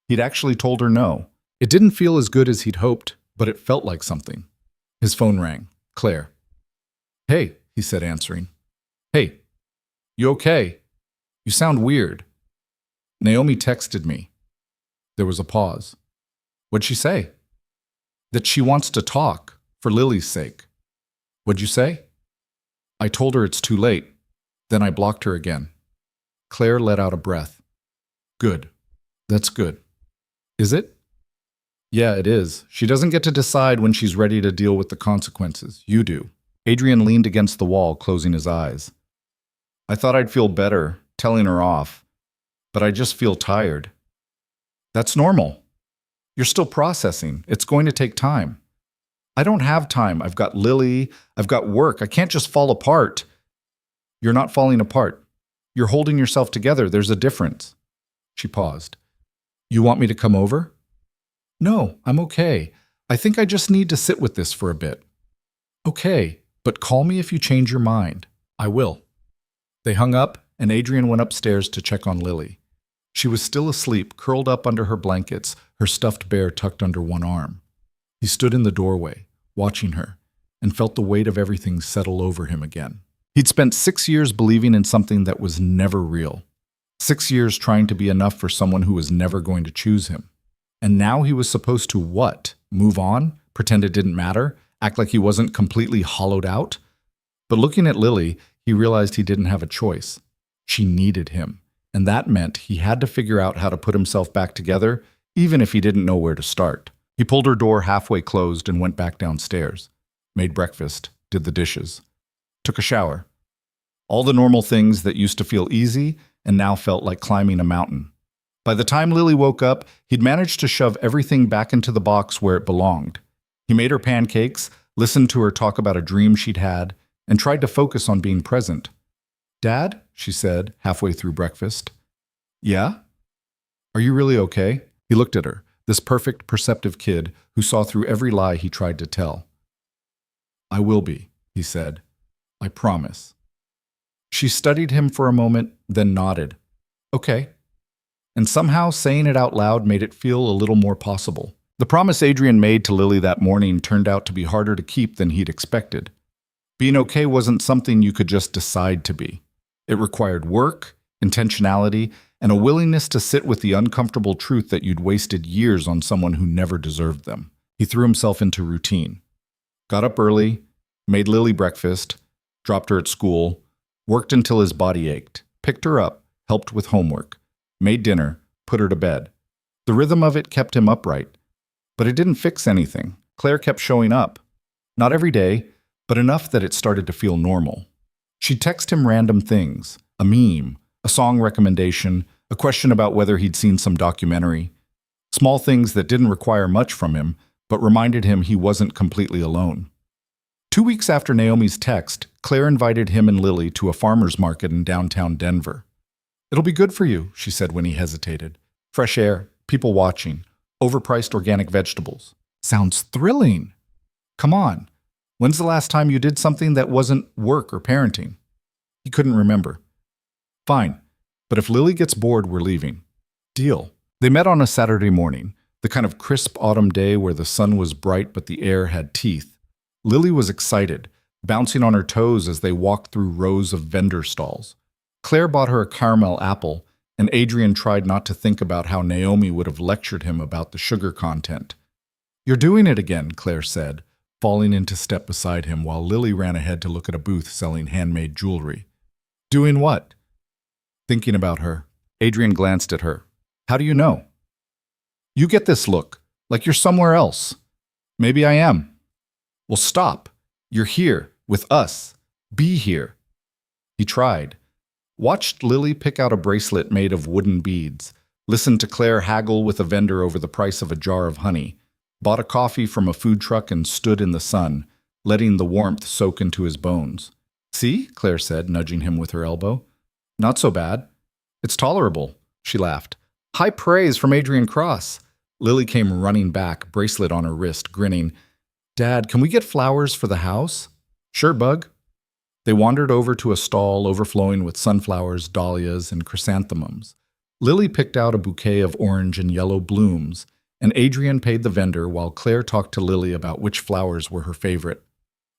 Speaker 1: He'd actually told her no. It didn't feel as good as he'd hoped, but it felt like something. His phone rang. Claire. "Hey," he said, answering. "Hey, you okay? You sound weird." "Naomi texted me." There was a pause. "What'd she say?" "That she wants to talk, for Lily's sake." "What'd you say?" "I told her it's too late. Then I blocked her again." Claire let out a breath. "Good. That's good." "Is it?" "Yeah, it is. She doesn't get to decide when she's ready to deal with the consequences. You do." Adrian leaned against the wall, closing his eyes. "I thought I'd feel better, telling her off, but I just feel tired." "That's normal. You're still processing. It's going to take time." "I don't have time. I've got Lily. I've got work. I can't just fall apart." "You're not falling apart. You're holding yourself together. There's a difference." She paused. "You want me to come over?" "No, I'm okay. I think I just need to sit with this for a bit." "Okay, but call me if you change your mind." "I will." They hung up, and Adrian went upstairs to check on Lily. She was still asleep, curled up under her blankets, her stuffed bear tucked under one arm. He stood in the doorway, watching her, and felt the weight of everything settle over him again. He'd spent 6 years believing in something that was never real. 6 years trying to be enough for someone who was never going to choose him. And now he was supposed to what? Move on? Pretend it didn't matter? Act like he wasn't completely hollowed out? But looking at Lily, he realized he didn't have a choice. She needed him, and that meant he had to figure out how to put himself back together, even if he didn't know where to start. He pulled her door halfway closed and went back downstairs. Made breakfast, did the dishes. Took a shower. All the normal things that used to feel easy and now felt like climbing a mountain. By the time Lily woke up, he'd managed to shove everything back into the box where it belonged. He made her pancakes, listened to her talk about a dream she'd had, and tried to focus on being present. "Dad?" she said, halfway through breakfast. "Yeah? Are you really okay?" He looked at her, this perfect, perceptive kid who saw through every lie he tried to tell. "I will be," he said. "I promise." She studied him for a moment, then nodded. "Okay." And somehow saying it out loud made it feel a little more possible. The promise Adrian made to Lily that morning turned out to be harder to keep than he'd expected. Being okay wasn't something you could just decide to be. It required work, intentionality, and a willingness to sit with the uncomfortable truth that you'd wasted years on someone who never deserved them. He threw himself into routine. Got up early, made Lily breakfast, dropped her at school, worked until his body ached, picked her up, helped with homework, made dinner, put her to bed. The rhythm of it kept him upright. But it didn't fix anything. Claire kept showing up. Not every day, but enough that it started to feel normal. She'd text him random things, a meme, a song recommendation, a question about whether he'd seen some documentary. Small things that didn't require much from him, but reminded him he wasn't completely alone. 2 weeks after Naomi's text, Claire invited him and Lily to a farmer's market in downtown Denver. "It'll be good for you," she said when he hesitated. "Fresh air, people watching, overpriced organic vegetables." "Sounds thrilling." "Come on. When's the last time you did something that wasn't work or parenting?" He couldn't remember. "Fine, but if Lily gets bored, we're leaving." "Deal." They met on a Saturday morning, the kind of crisp autumn day where the sun was bright but the air had teeth. Lily was excited, bouncing on her toes as they walked through rows of vendor stalls. Claire bought her a caramel apple, and Adrian tried not to think about how Naomi would have lectured him about the sugar content. "You're doing it again," Claire said, falling into step beside him while Lily ran ahead to look at a booth selling handmade jewelry. "Doing what?" Thinking about her. Adrian glanced at her. "How do you know?" "You get this look, like you're somewhere else." "Maybe I am." "Well, stop. You're here, with us. Be here." He tried. Watched Lily pick out a bracelet made of wooden beads, listened to Claire haggle with a vendor over the price of a jar of honey, bought a coffee from a food truck and stood in the sun, letting the warmth soak into his bones. "See?" Claire said, nudging him with her elbow. "Not so bad. It's tolerable," she laughed. "High praise from Adrian Cross." Lily came running back, bracelet on her wrist, grinning. "Dad, can we get flowers for the house?" "Sure, bug." They wandered over to a stall overflowing with sunflowers, dahlias, and chrysanthemums. Lily picked out a bouquet of orange and yellow blooms, and Adrian paid the vendor while Claire talked to Lily about which flowers were her favorite.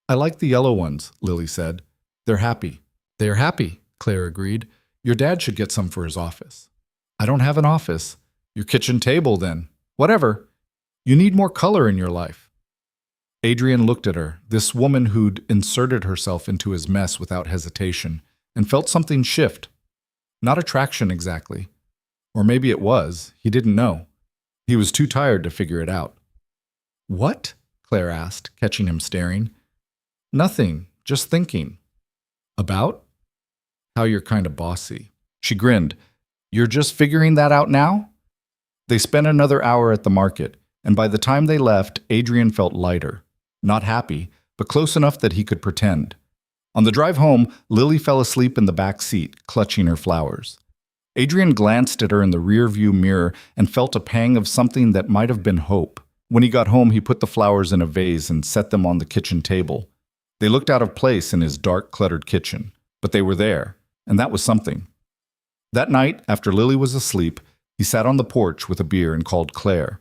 Speaker 1: "I like the yellow ones," Lily said. "They're happy." "They're happy," Claire agreed. "Your dad should get some for his office." "I don't have an office." "Your kitchen table, then." "Whatever. You need more color in your life." Adrian looked at her, this woman who'd inserted herself into his mess without hesitation, and felt something shift. Not attraction exactly. Or maybe it was. He didn't know. He was too tired to figure it out. "What?" Claire asked, catching him staring. "Nothing. Just thinking." "About?" "How you're kind of bossy." She grinned. "You're just figuring that out now?" They spent another hour at the market, and by the time they left, Adrian felt lighter. Not happy, but close enough that he could pretend. On the drive home, Lily fell asleep in the back seat, clutching her flowers. Adrian glanced at her in the rear-view mirror and felt a pang of something that might have been hope. When he got home, he put the flowers in a vase and set them on the kitchen table. They looked out of place in his dark, cluttered kitchen, but they were there, and that was something. That night, after Lily was asleep, he sat on the porch with a beer and called Claire.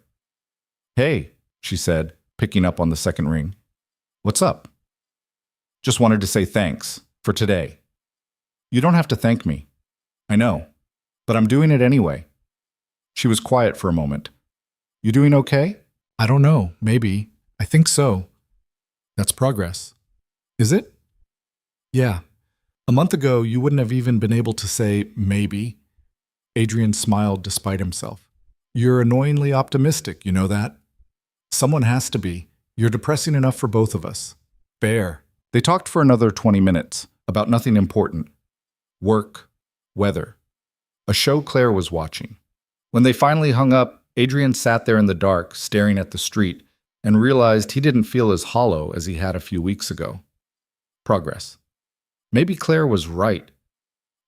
Speaker 1: "Hey," she said, picking up on the second ring. "What's up?" "Just wanted to say thanks for today." "You don't have to thank me." "I know, but I'm doing it anyway." She was quiet for a moment. "You doing okay?" "I don't know, maybe. I think so." "That's progress." "Is it?" "Yeah. A month ago, you wouldn't have even been able to say maybe." Adrian smiled despite himself. "You're annoyingly optimistic, you know that?" "Someone has to be. You're depressing enough for both of us." "Fair." They talked for another 20 minutes, about nothing important. Work, weather, a show Claire was watching. When they finally hung up, Adrian sat there in the dark, staring at the street, and realized he didn't feel as hollow as he had a few weeks ago. Progress. Maybe Claire was right.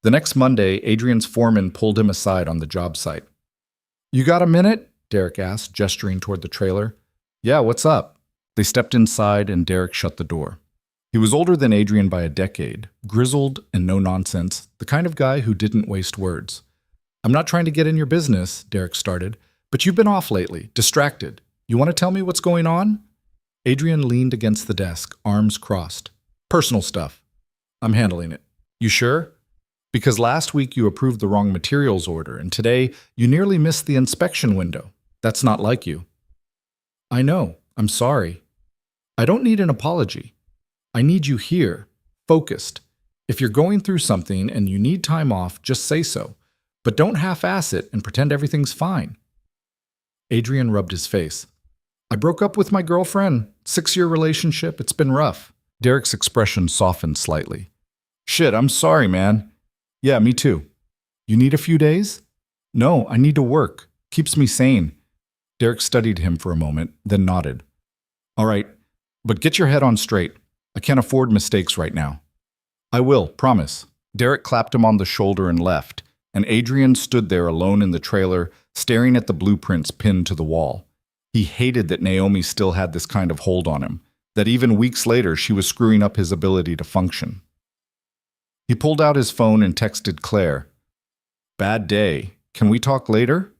Speaker 1: The next Monday, Adrian's foreman pulled him aside on the job site. "You got a minute?" Derek asked, gesturing toward the trailer. "Yeah, what's up?" They stepped inside and Derek shut the door. He was older than Adrian by a decade, grizzled and no-nonsense, the kind of guy who didn't waste words. "I'm not trying to get in your business," Derek started, "but you've been off lately, distracted. You want to tell me what's going on?" Adrian leaned against the desk, arms crossed. "Personal stuff. I'm handling it." "You sure?" "Because last week you approved the wrong materials order, and today you nearly missed the inspection window. That's not like you." "I know. I'm sorry." "I don't need an apology. I need you here, focused. If you're going through something and you need time off, just say so. But don't half-ass it and pretend everything's fine." Adrian rubbed his face. "I broke up with my girlfriend. 6-year relationship. It's been rough." Derek's expression softened slightly. "Shit, I'm sorry, man." "Yeah, me too." "You need a few days?" "No, I need to work. Keeps me sane." Derek studied him for a moment, then nodded. "All right, but get your head on straight. I can't afford mistakes right now." "I will, promise." Derek clapped him on the shoulder and left, and Adrian stood there alone in the trailer, staring at the blueprints pinned to the wall. He hated that Naomi still had this kind of hold on him, that even weeks later she was screwing up his ability to function. He pulled out his phone and texted Claire. "Bad day. Can we talk later?"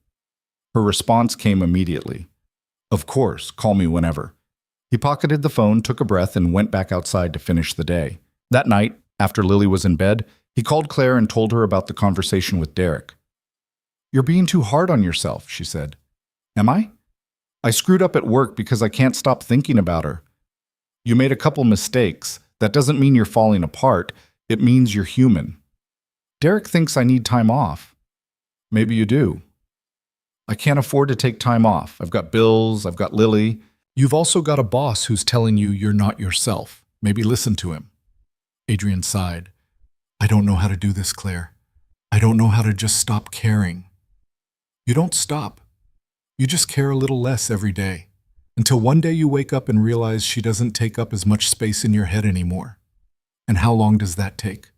Speaker 1: Her response came immediately. "Of course, call me whenever." He pocketed the phone, took a breath, and went back outside to finish the day. That night, after Lily was in bed, he called Claire and told her about the conversation with Derek. "You're being too hard on yourself," she said. "Am I?" "I screwed up at work because I can't stop thinking about her." "You made a couple mistakes. That doesn't mean you're falling apart. It means you're human." "Derek thinks I need time off." "Maybe you do." "I can't afford to take time off. I've got bills, I've got Lily." "You've also got a boss who's telling you you're not yourself. Maybe listen to him." Adrian sighed. "I don't know how to do this, Claire. I don't know how to just stop caring." "You don't stop. You just care a little less every day, until one day you wake up and realize she doesn't take up as much space in your head anymore. And how long does that take?"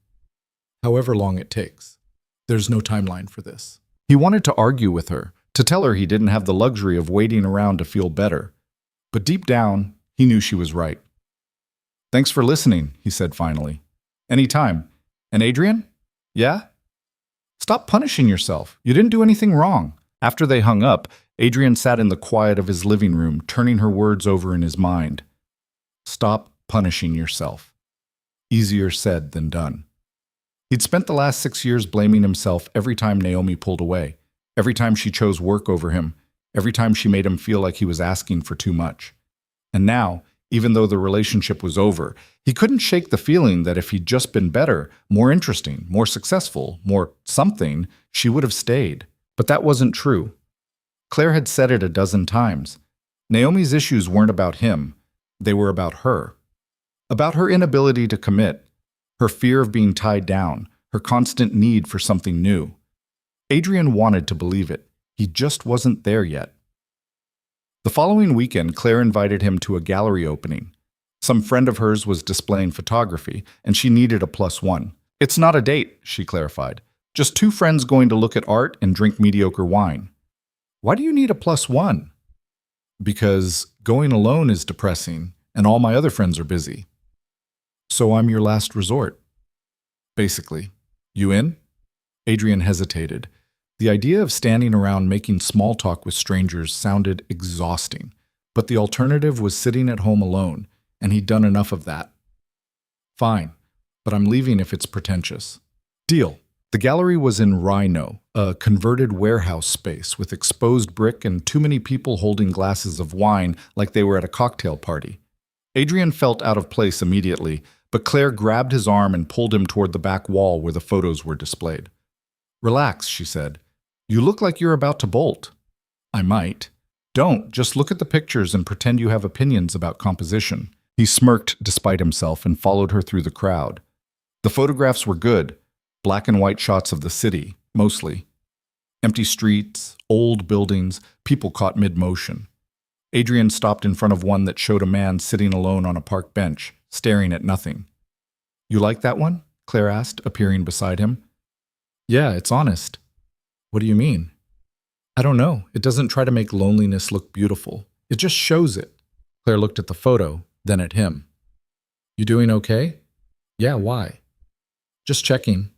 Speaker 1: "However long it takes. There's no timeline for this." He wanted to argue with her, to tell her he didn't have the luxury of waiting around to feel better. But deep down, he knew she was right. "Thanks for listening," he said finally. Anytime. And Adrian? Yeah? Stop punishing yourself. You didn't do anything wrong. After they hung up, Adrian sat in the quiet of his living room, turning her words over in his mind. Stop punishing yourself. Easier said than done. He'd spent the last 6 years blaming himself every time Naomi pulled away, every time she chose work over him, every time she made him feel like he was asking for too much. And now, even though the relationship was over, he couldn't shake the feeling that if he'd just been better, more interesting, more successful, more something, she would have stayed. But that wasn't true. Claire had said it a dozen times. Naomi's issues weren't about him. They were about her. About her inability to commit, her fear of being tied down, her constant need for something new. Adrian wanted to believe it. He just wasn't there yet. The following weekend, Claire invited him to a gallery opening. Some friend of hers was displaying photography, and she needed a +1. It's not a date, she clarified. Just 2 friends going to look at art and drink mediocre wine. Why do you need a +1? Because going alone is depressing, and all my other friends are busy. So I'm your last resort. Basically. You in? Adrian hesitated. The idea of standing around making small talk with strangers sounded exhausting, but the alternative was sitting at home alone, and he'd done enough of that. Fine, but I'm leaving if it's pretentious. Deal. The gallery was in Rhino, a converted warehouse space with exposed brick and too many people holding glasses of wine like they were at a cocktail party. Adrian felt out of place immediately, but Claire grabbed his arm and pulled him toward the back wall where the photos were displayed. Relax, she said. You look like you're about to bolt. I might. Don't, just look at the pictures and pretend you have opinions about composition. He smirked despite himself and followed her through the crowd. The photographs were good. Black and white shots of the city, mostly. Empty streets, old buildings, people caught mid-motion. Adrian stopped in front of one that showed a man sitting alone on a park bench, staring at nothing. You like that one? Claire asked, appearing beside him. Yeah, it's honest. What do you mean? I don't know. It doesn't try to make loneliness look beautiful. It just shows it. Claire looked at the photo, then at him. You doing okay? Yeah, why? Just checking.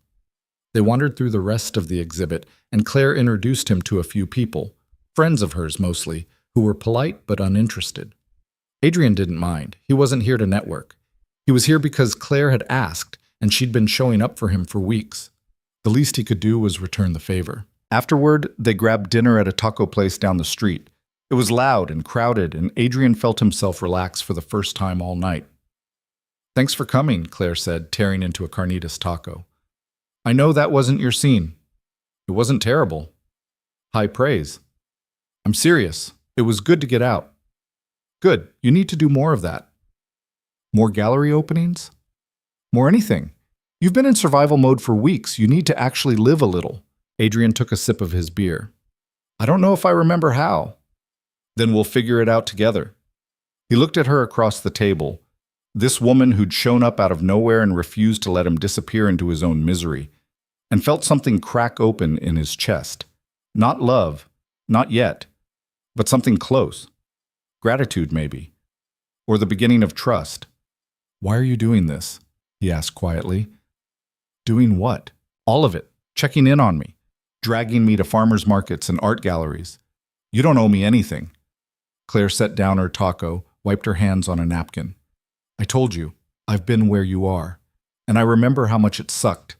Speaker 1: They wandered through the rest of the exhibit, and Claire introduced him to a few people, friends of hers mostly, who were polite but uninterested. Adrian didn't mind. He wasn't here to network. He was here because Claire had asked, and she'd been showing up for him for weeks. The least he could do was return the favor. Afterward, they grabbed dinner at a taco place down the street. It was loud and crowded, and Adrian felt himself relax for the first time all night. Thanks for coming, Claire said, tearing into a carnitas taco. I know that wasn't your scene. It wasn't terrible. High praise. I'm serious. It was good to get out. Good. You need to do more of that. More gallery openings? More anything. You've been in survival mode for weeks. You need to actually live a little. Adrian took a sip of his beer. I don't know if I remember how. Then we'll figure it out together. He looked at her across the table. This woman who'd shown up out of nowhere and refused to let him disappear into his own misery, and felt something crack open in his chest. Not love, not yet, but something close. Gratitude, maybe. Or the beginning of trust. Why are you doing this? He asked quietly. Doing what? All of it. Checking in on me. Dragging me to farmers markets and art galleries. You don't owe me anything. Claire set down her taco, wiped her hands on a napkin. I told you, I've been where you are, and I remember how much it sucked.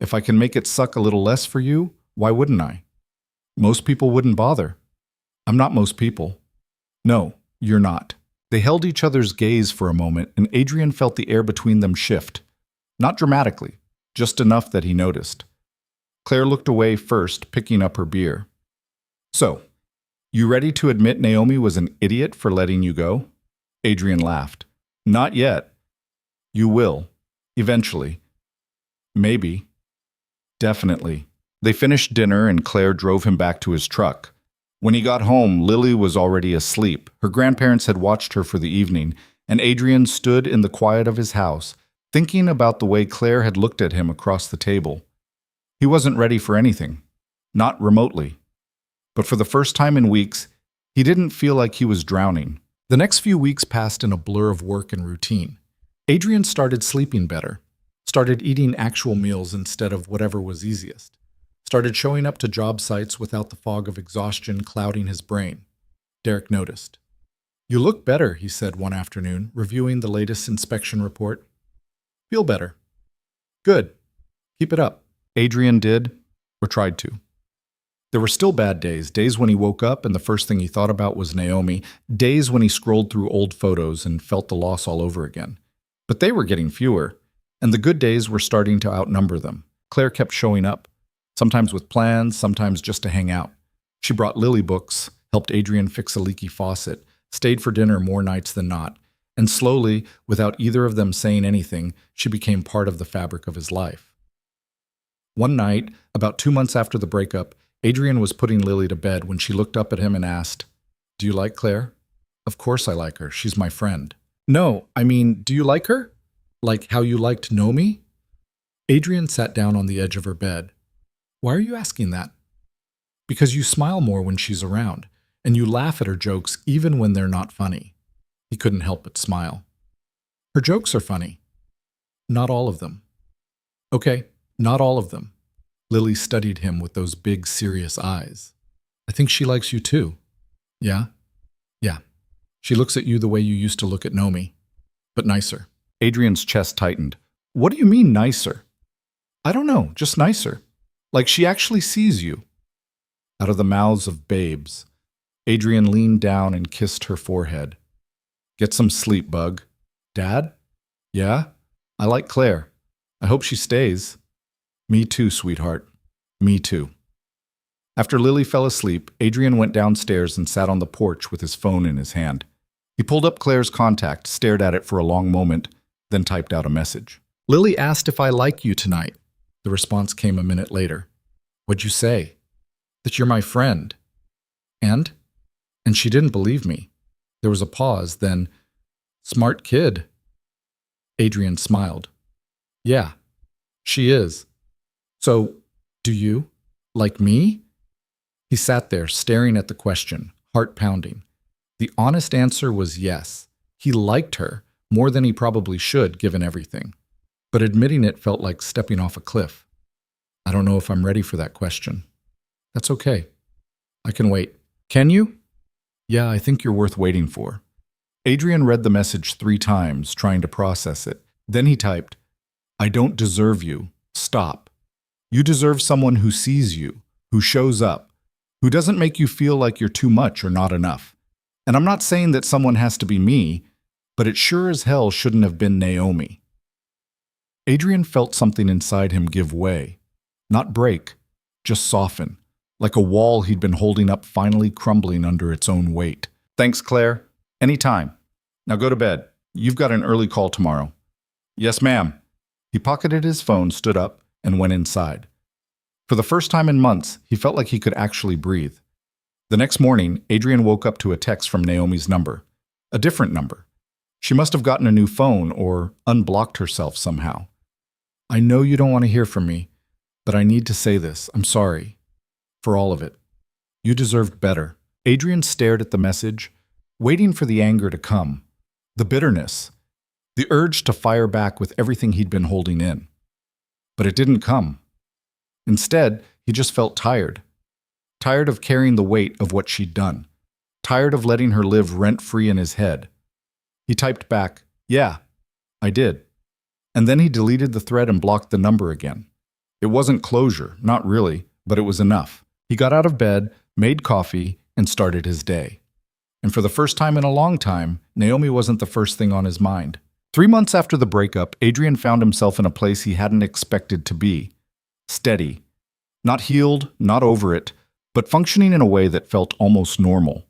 Speaker 1: If I can make it suck a little less for you, why wouldn't I? Most people wouldn't bother. I'm not most people. No, you're not. They held each other's gaze for a moment, and Adrian felt the air between them shift. Not dramatically, just enough that he noticed. Claire looked away first, picking up her beer. So, you ready to admit Naomi was an idiot for letting you go? Adrian laughed. Not yet. You will. Eventually. Maybe. Definitely. They finished dinner and Claire drove him back to his truck. When he got home, Lily was already asleep. Her grandparents had watched her for the evening, and Adrian stood in the quiet of his house, thinking about the way Claire had looked at him across the table. He wasn't ready for anything. Not remotely. But for the first time in weeks, he didn't feel like he was drowning. The next few weeks passed in a blur of work and routine. Adrian started sleeping better. Started eating actual meals instead of whatever was easiest. Started showing up to job sites without the fog of exhaustion clouding his brain. Derek noticed. "You look better," he said one afternoon, reviewing the latest inspection report. "Feel better." "Good. Keep it up." Adrian did, or tried to. There were still bad days, days when he woke up and the first thing he thought about was Naomi, days when he scrolled through old photos and felt the loss all over again. But they were getting fewer, and the good days were starting to outnumber them. Claire kept showing up, sometimes with plans, sometimes just to hang out. She brought Lily books, helped Adrian fix a leaky faucet, stayed for dinner more nights than not, and slowly, without either of them saying anything, she became part of the fabric of his life. One night, about 2 months after the breakup, Adrian was putting Lily to bed when she looked up at him and asked, "Do you like Claire?" "Of course I like her. She's my friend." "No, I mean, do you like her? Like how you liked Nomi?" Adrian sat down on the edge of her bed. "Why are you asking that?" "Because you smile more when she's around, and you laugh at her jokes even when they're not funny." He couldn't help but smile. "Her jokes are funny." "Not all of them." "Okay, not all of them." Lily studied him with those big, serious eyes. "I think she likes you too." "Yeah?" "Yeah. She looks at you the way you used to look at Nomi, but nicer." Adrian's chest tightened. "What do you mean, nicer?" "I don't know, just nicer. Like she actually sees you." Out of the mouths of babes, Adrian leaned down and kissed her forehead. "Get some sleep, bug." "Dad?" "Yeah? I like Claire. I hope she stays." "Me too, sweetheart. Me too." After Lily fell asleep, Adrian went downstairs and sat on the porch with his phone in his hand. He pulled up Claire's contact, stared at it for a long moment, then typed out a message. "Lily asked if I like you tonight." The response came a minute later. "What'd you say?" "That you're my friend." "And?" "And she didn't believe me." There was a pause, then, "Smart kid." Adrian smiled. "Yeah, she is. So, do you? Like me?" He sat there, staring at the question, heart pounding. The honest answer was yes. He liked her, more than he probably should, given everything. But admitting it felt like stepping off a cliff. "I don't know if I'm ready for that question." "That's okay. I can wait." "Can you?" "Yeah, I think you're worth waiting for." Adrian read the message 3 times, trying to process it. Then he typed, "I don't deserve you. Stop. You deserve someone who sees you, who shows up, who doesn't make you feel like you're too much or not enough. And I'm not saying that someone has to be me, but it sure as hell shouldn't have been Naomi." Adrian felt something inside him give way. Not break, just soften, like a wall he'd been holding up finally crumbling under its own weight. "Thanks, Claire. Anytime. Now go to bed. You've got an early call tomorrow." "Yes, ma'am." He pocketed his phone, stood up, and went inside. For the first time in months, he felt like he could actually breathe. The next morning, Adrian woke up to a text from Naomi's number. A different number. She must have gotten a new phone or unblocked herself somehow. "I know you don't want to hear from me, but I need to say this. I'm sorry. For all of it. You deserved better." Adrian stared at the message, waiting for the anger to come, the bitterness, the urge to fire back with everything he'd been holding in. But it didn't come. Instead, he just felt tired. Tired of carrying the weight of what she'd done. Tired of letting her live rent-free in his head. He typed back, "Yeah, I did." And then he deleted the thread and blocked the number again. It wasn't closure, not really, but it was enough. He got out of bed, made coffee, and started his day. And for the first time in a long time, Naomi wasn't the first thing on his mind. 3 months after the breakup, Adrian found himself in a place he hadn't expected to be. Steady. Not healed, not over it, but functioning in a way that felt almost normal.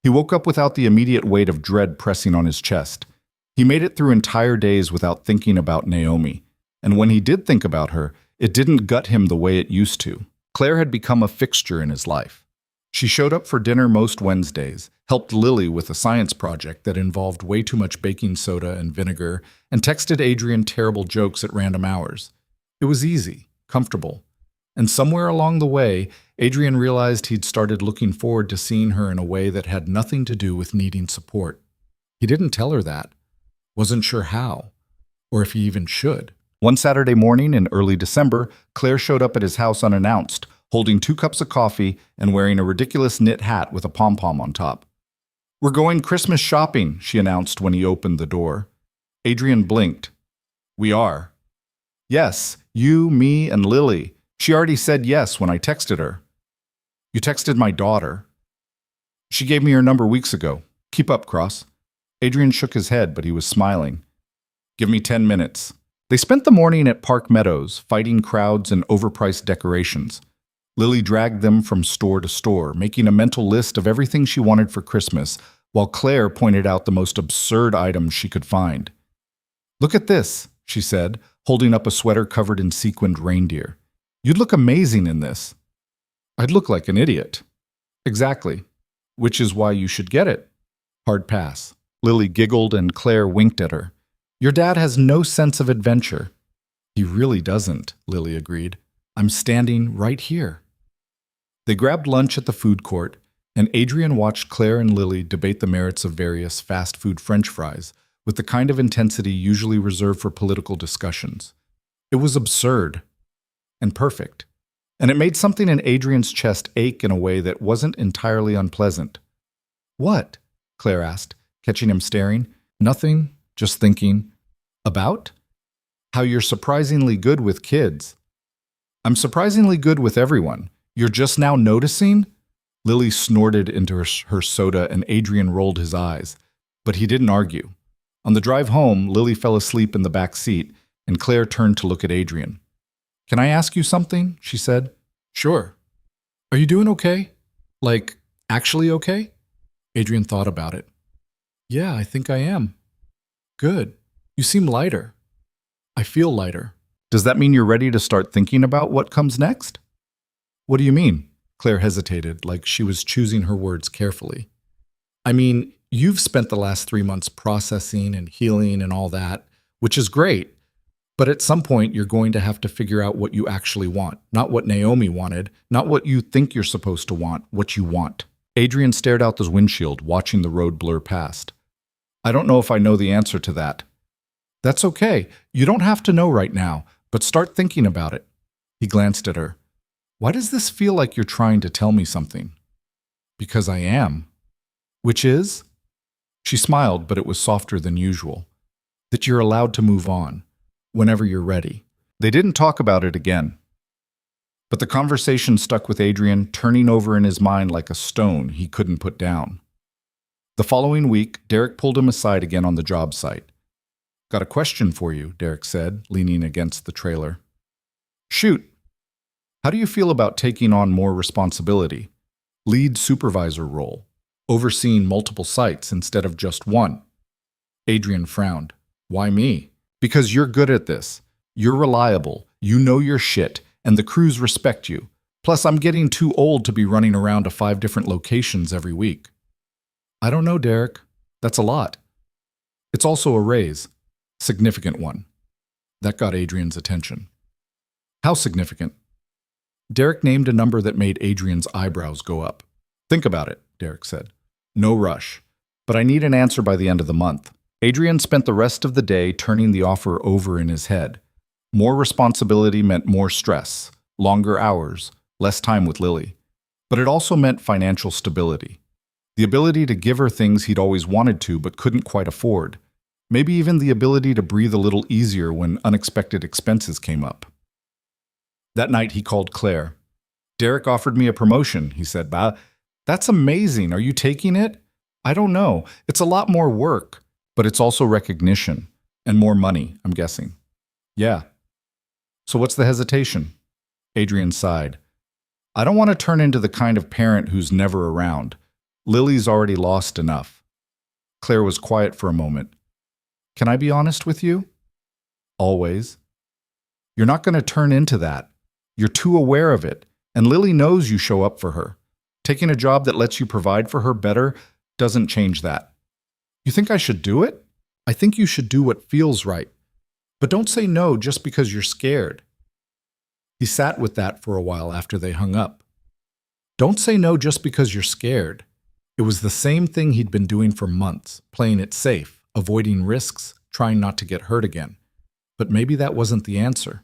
Speaker 1: He woke up without the immediate weight of dread pressing on his chest. He made it through entire days without thinking about Naomi. And when he did think about her, it didn't gut him the way it used to. Claire had become a fixture in his life. She showed up for dinner most Wednesdays, helped Lily with a science project that involved way too much baking soda and vinegar, and texted Adrian terrible jokes at random hours. It was easy, comfortable. And somewhere along the way, Adrian realized he'd started looking forward to seeing her in a way that had nothing to do with needing support. He didn't tell her that. Wasn't sure how, or if he even should. One Saturday morning in early December, Claire showed up at his house unannounced, holding 2 cups of coffee and wearing a ridiculous knit hat with a pom-pom on top. "We're going Christmas shopping," she announced when he opened the door. Adrian blinked. "We are." "Yes, you, me, and Lily. She already said yes when I texted her." "You texted my daughter." "She gave me her number weeks ago. Keep up, Cross." Adrian shook his head, but he was smiling. "Give me 10 minutes. They spent the morning at Park Meadows, fighting crowds and overpriced decorations. Lily dragged them from store to store, making a mental list of everything she wanted for Christmas, while Claire pointed out the most absurd items she could find. "Look at this," she said, holding up a sweater covered in sequined reindeer. "You'd look amazing in this." "I'd look like an idiot." "Exactly. Which is why you should get it." Hard pass. Lily giggled and Claire winked at her. "Your dad has no sense of adventure." "He really doesn't," Lily agreed. "I'm standing right here." They grabbed lunch at the food court, and Adrian watched Claire and Lily debate the merits of various fast food French fries with the kind of intensity usually reserved for political discussions. It was absurd and perfect, and it made something in Adrian's chest ache in a way that wasn't entirely unpleasant. "What?" Claire asked, catching him staring. "Nothing, just thinking." "About?" "How you're surprisingly good with kids." "I'm surprisingly good with everyone. You're just now noticing?" Lily snorted into her soda and Adrian rolled his eyes, but he didn't argue. On the drive home, Lily fell asleep in the back seat, and Claire turned to look at Adrian. "Can I ask you something?" she said. "Sure." "Are you doing okay? Like, actually okay?" Adrian thought about it. "Yeah, I think I am." "Good. You seem lighter." "I feel lighter." "Does that mean you're ready to start thinking about what comes next?" "What do you mean?" Claire hesitated, like she was choosing her words carefully. "I mean, you've spent the last 3 months processing and healing and all that, which is great. But at some point, you're going to have to figure out what you actually want. Not what Naomi wanted, not what you think you're supposed to want, what you want." Adrian stared out the windshield, watching the road blur past. "I don't know if I know the answer to that." "That's okay. You don't have to know right now, but start thinking about it." He glanced at her. "Why does this feel like you're trying to tell me something?" "Because I am." "Which is?" She smiled, but it was softer than usual. "That you're allowed to move on, whenever you're ready." They didn't talk about it again. But the conversation stuck with Adrian, turning over in his mind like a stone he couldn't put down. The following week, Derek pulled him aside again on the job site. "Got a question for you," Derek said, leaning against the trailer. "Shoot. How do you feel about taking on more responsibility? Lead supervisor role, overseeing multiple sites instead of just one." Adrian frowned. "Why me?" "Because you're good at this. You're reliable, you know your shit, and the crews respect you. Plus, I'm getting too old to be running around to 5 different locations every week." "I don't know, Derek. That's a lot." "It's also a raise. Significant one." That got Adrian's attention. "How significant?" Derek named a number that made Adrian's eyebrows go up. "Think about it," Derek said. "No rush. But I need an answer by the end of the month." Adrian spent the rest of the day turning the offer over in his head. More responsibility meant more stress, longer hours, less time with Lily. But it also meant financial stability. The ability to give her things he'd always wanted to but couldn't quite afford. Maybe even the ability to breathe a little easier when unexpected expenses came up. That night he called Claire. "Derek offered me a promotion," he said. "Bah, that's amazing. Are you taking it?" "I don't know. It's a lot more work, but it's also recognition. And more money, I'm guessing." "Yeah." "So what's the hesitation?" Adrian sighed. "I don't want to turn into the kind of parent who's never around. Lily's already lost enough." Claire was quiet for a moment. "Can I be honest with you?" "Always." "You're not going to turn into that. You're too aware of it, and Lily knows you show up for her. Taking a job that lets you provide for her better doesn't change that." "You think I should do it?" "I think you should do what feels right. But don't say no just because you're scared." He sat with that for a while after they hung up. Don't say no just because you're scared. It was the same thing he'd been doing for months, playing it safe, avoiding risks, trying not to get hurt again. But maybe that wasn't the answer.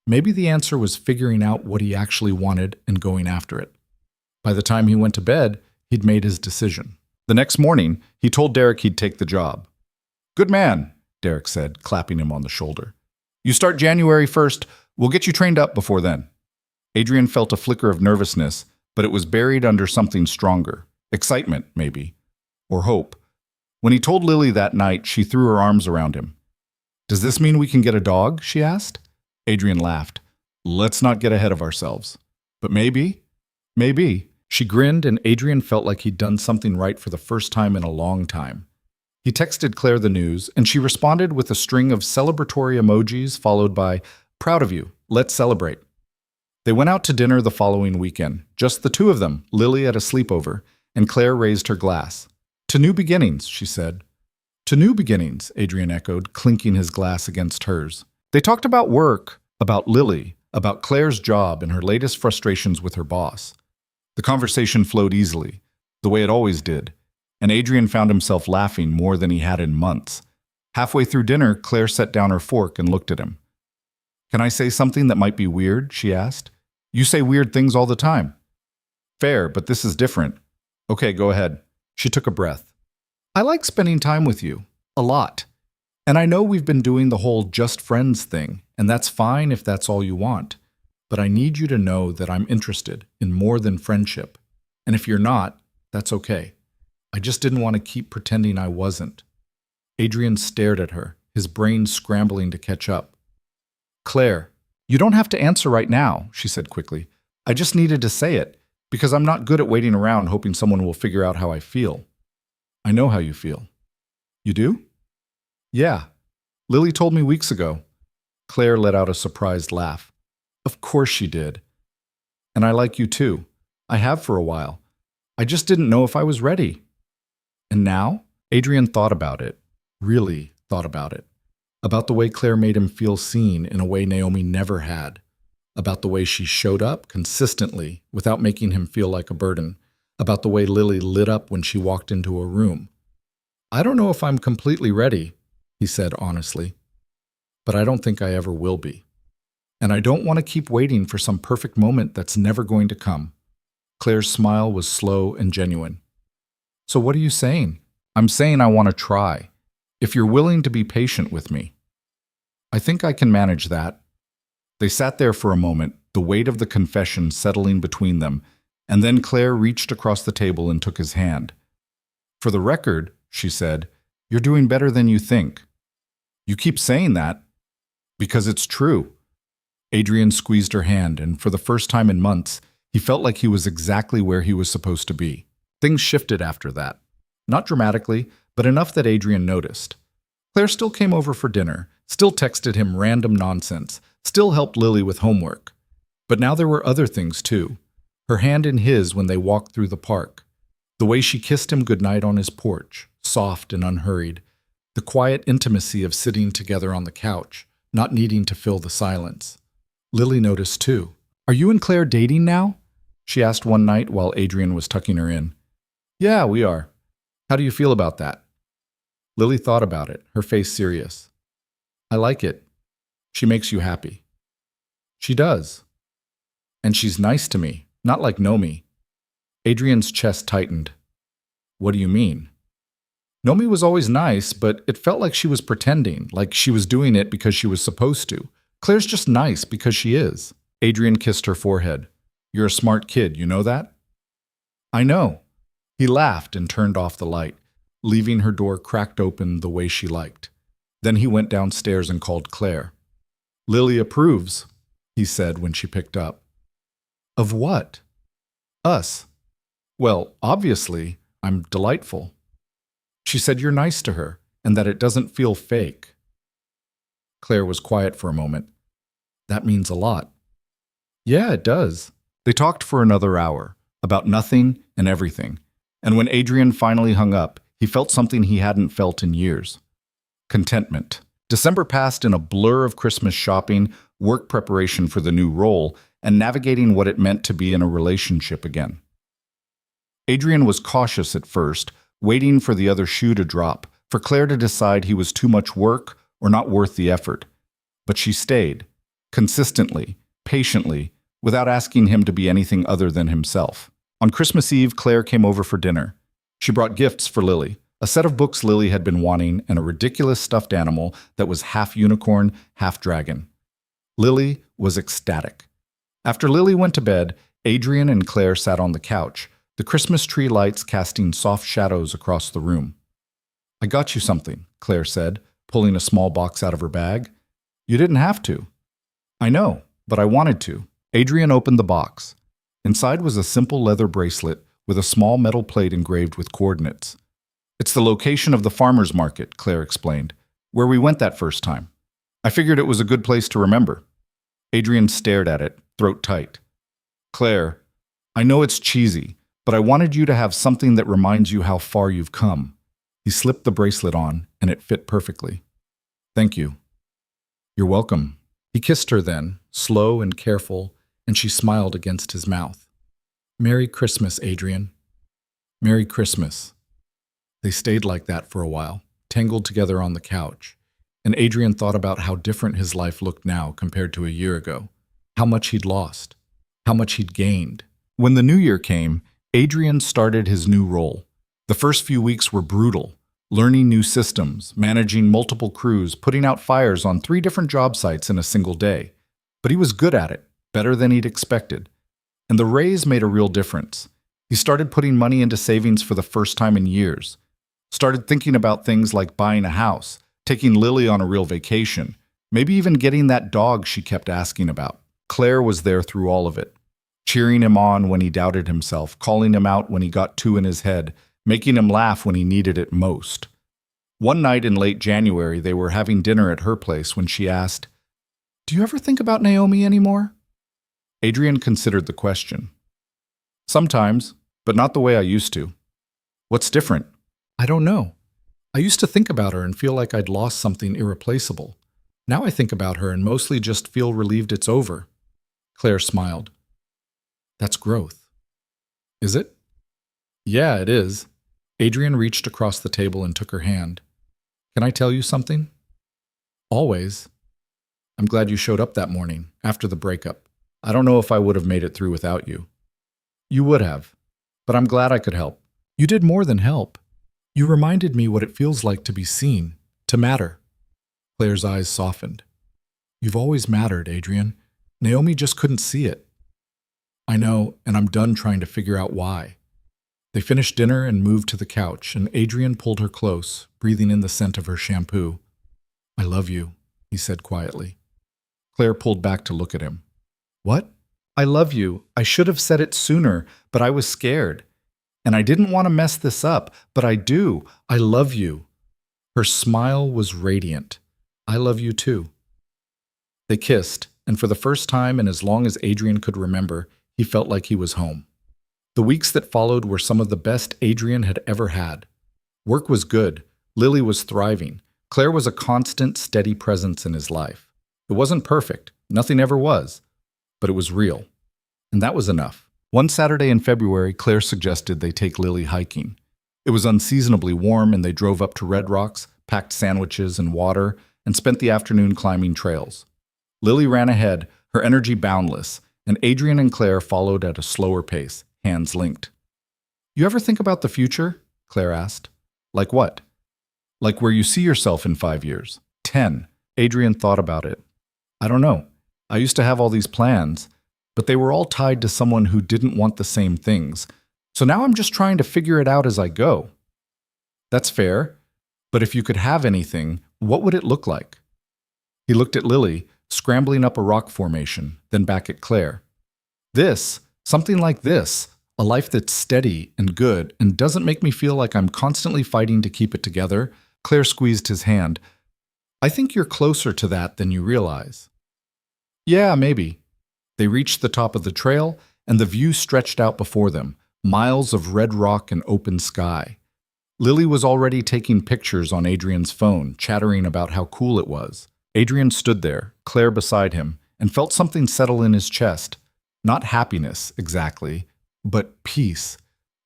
Speaker 1: Maybe the answer was figuring out what he actually wanted and going after it. By the time he went to bed, he'd made his decision. The next morning, he told Derek he'd take the job. "Good man," Derek said, clapping him on the shoulder. "You start January 1st. We'll get you trained up before then." Adrian felt a flicker of nervousness, but it was buried under something stronger. Excitement, maybe. Or hope. When he told Lily that night, she threw her arms around him. "Does this mean we can get a dog?" she asked. Adrian laughed. "Let's not get ahead of ourselves. But maybe. Maybe." She grinned, and Adrian felt like he'd done something right for the first time in a long time. He texted Claire the news, and she responded with a string of celebratory emojis followed by, "Proud of you. Let's celebrate." They went out to dinner the following weekend, just the two of them, Lily at a sleepover, and Claire raised her glass. "To new beginnings," she said. "To new beginnings," Adrian echoed, clinking his glass against hers. They talked about work, about Lily, about Claire's job and her latest frustrations with her boss. The conversation flowed easily, the way it always did, and Adrian found himself laughing more than he had in months. Halfway through dinner, Claire set down her fork and looked at him. "Can I say something that might be weird?" she asked. "You say weird things all the time." "Fair, but this is different." "Okay, go ahead." She took a breath. "I like spending time with you. A lot. And I know we've been doing the whole just friends thing, and that's fine if that's all you want. But I need you to know that I'm interested in more than friendship. And if you're not, that's okay. I just didn't want to keep pretending I wasn't." Adrian stared at her, his brain scrambling to catch up. "Claire, you don't have to answer right now," she said quickly. "I just needed to say it, because I'm not good at waiting around hoping someone will figure out how I feel." "I know how you feel." "You do?" "Yeah. Lily told me weeks ago." Claire let out a surprised laugh. "Of course she did. And I like you too. I have for a while. I just didn't know if I was ready." And now, Adrian thought about it, really thought about it. About the way Claire made him feel seen in a way Naomi never had. About the way she showed up consistently without making him feel like a burden. About the way Lily lit up when she walked into a room. "I don't know if I'm completely ready," he said honestly. "But I don't think I ever will be. And I don't want to keep waiting for some perfect moment that's never going to come." Claire's smile was slow and genuine. "So what are you saying?" "I'm saying I want to try. If you're willing to be patient with me." "I think I can manage that." They sat there for a moment, the weight of the confession settling between them, and then Claire reached across the table and took his hand. "For the record," she said, "you're doing better than you think." "You keep saying that." "Because it's true." Adrian squeezed her hand, and for the first time in months, he felt like he was exactly where he was supposed to be. Things shifted after that. Not dramatically, but enough that Adrian noticed. Claire still came over for dinner, still texted him random nonsense, still helped Lily with homework. But now there were other things too. Her hand in his when they walked through the park. The way she kissed him goodnight on his porch, soft and unhurried. The quiet intimacy of sitting together on the couch, not needing to fill the silence. Lily noticed too. "Are you and Claire dating now?" she asked one night while Adrian was tucking her in. "Yeah, we are. How do you feel about that?" Lily thought about it, her face serious. "I like it. She makes you happy." "She does. And she's nice to me, not like Nomi." Adrian's chest tightened. "What do you mean?" "Nomi was always nice, but it felt like she was pretending, like she was doing it because she was supposed to. Claire's just nice because she is." Adrian kissed her forehead. "You're a smart kid, you know that?" "I know." He laughed and turned off the light, leaving her door cracked open the way she liked. Then he went downstairs and called Claire. "Lily approves," he said when she picked up. "Of what?" "Us." "Well, obviously, I'm delightful." She said you're nice to her, and that it doesn't feel fake. Claire was quiet for a moment. "That means a lot." "Yeah, it does." They talked for another hour, about nothing and everything, and when Adrian finally hung up, he felt something he hadn't felt in years. Contentment. December passed in a blur of Christmas shopping, work preparation for the new role, and navigating what it meant to be in a relationship again. Adrian was cautious at first, waiting for the other shoe to drop, for Claire to decide he was too much work or not worth the effort. But she stayed, consistently, patiently, without asking him to be anything other than himself. On Christmas Eve, Claire came over for dinner. She brought gifts for Lily, a set of books Lily had been wanting, and a ridiculous stuffed animal that was half unicorn, half dragon. Lily was ecstatic. After Lily went to bed, Adrian and Claire sat on the couch, the Christmas tree lights casting soft shadows across the room. "I got you something," Claire said, pulling a small box out of her bag. "You didn't have to." "I know, but I wanted to." Adrian opened the box. Inside was a simple leather bracelet with a small metal plate engraved with coordinates. "It's the location of the farmer's market," Claire explained, "where we went that first time. I figured it was a good place to remember." Adrian stared at it, throat tight. "Claire, I know it's cheesy, but I wanted you to have something that reminds you how far you've come." He slipped the bracelet on, and it fit perfectly. "Thank you." "You're welcome." He kissed her then, slow and careful, and she smiled against his mouth. "Merry Christmas, Adrian." "Merry Christmas." They stayed like that for a while, tangled together on the couch, and Adrian thought about how different his life looked now compared to a year ago, how much he'd lost, how much he'd gained. When the new year came, Adrian started his new role. The first few weeks were brutal, learning new systems, managing multiple crews, putting out fires on 3 different job sites in a single day. But he was good at it, better than he'd expected. And the raise made a real difference. He started putting money into savings for the first time in years. Started thinking about things like buying a house, taking Lily on a real vacation, maybe even getting that dog she kept asking about. Claire was there through all of it, cheering him on when he doubted himself, calling him out when he got too in his head, making him laugh when he needed it most. One night in late January, they were having dinner at her place when she asked, "Do you ever think about Naomi anymore?" Adrian considered the question. "Sometimes, but not the way I used to." "What's different?" "I don't know. I used to think about her and feel like I'd lost something irreplaceable. Now I think about her and mostly just feel relieved it's over." Claire smiled. "That's growth." "Is it?" "Yeah, it is." Adrian reached across the table and took her hand. "Can I tell you something?" "Always." "I'm glad you showed up that morning, after the breakup. I don't know if I would have made it through without you." "You would have. But I'm glad I could help." "You did more than help. You reminded me what it feels like to be seen, to matter." Claire's eyes softened. "You've always mattered, Adrian. Naomi just couldn't see it." "I know, and I'm done trying to figure out why." They finished dinner and moved to the couch, and Adrian pulled her close, breathing in the scent of her shampoo. "I love you," he said quietly. Claire pulled back to look at him. "What?" "I love you. I should have said it sooner, but I was scared. And I didn't want to mess this up, but I do. I love you." Her smile was radiant. "I love you too." They kissed, and for the first time in as long as Adrian could remember, he felt like he was home. The weeks that followed were some of the best Adrian had ever had. Work was good. Lily was thriving. Claire was a constant, steady presence in his life. It wasn't perfect. Nothing ever was. But it was real. And that was enough. One Saturday in February, Claire suggested they take Lily hiking. It was unseasonably warm, and they drove up to Red Rocks, packed sandwiches and water, and spent the afternoon climbing trails. Lily ran ahead, her energy boundless, and Adrian and Claire followed at a slower pace, hands linked. "You ever think about the future?" Claire asked. "Like what?" "Like where you see yourself in 5 years, 10. Adrian thought about it. "I don't know. I used to have all these plans, but they were all tied to someone who didn't want the same things. So now I'm just trying to figure it out as I go." "That's fair. But if you could have anything, what would it look like?" He looked at Lily, scrambling up a rock formation, then back at Claire. "This, something like this, a life that's steady and good and doesn't make me feel like I'm constantly fighting to keep it together." Claire squeezed his hand. "I think you're closer to that than you realize." "Yeah, maybe." They reached the top of the trail, and the view stretched out before them, miles of red rock and open sky. Lily was already taking pictures on Adrian's phone, chattering about how cool it was. Adrian stood there, Claire beside him, and felt something settle in his chest. Not happiness, exactly, but peace.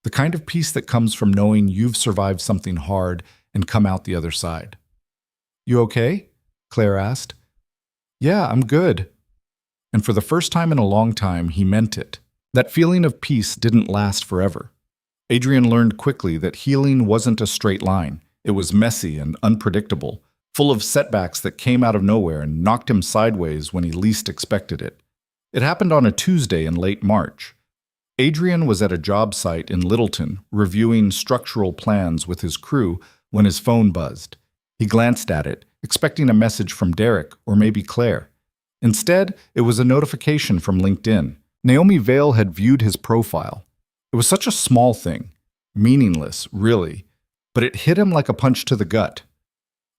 Speaker 1: The kind of peace that comes from knowing you've survived something hard and come out the other side. "You okay?" Claire asked. Yeah, I'm good. And for the first time in a long time, he meant it. That feeling of peace didn't last forever. Adrian learned quickly that healing wasn't a straight line. It was messy and unpredictable, full of setbacks that came out of nowhere and knocked him sideways when he least expected it. It happened on a Tuesday in late March. Adrian was at a job site in Littleton, reviewing structural plans with his crew when his phone buzzed. He glanced at it, expecting a message from Derek or maybe Claire. Instead, it was a notification from LinkedIn. Naomi Vale had viewed his profile. It was such a small thing, meaningless, really, but it hit him like a punch to the gut.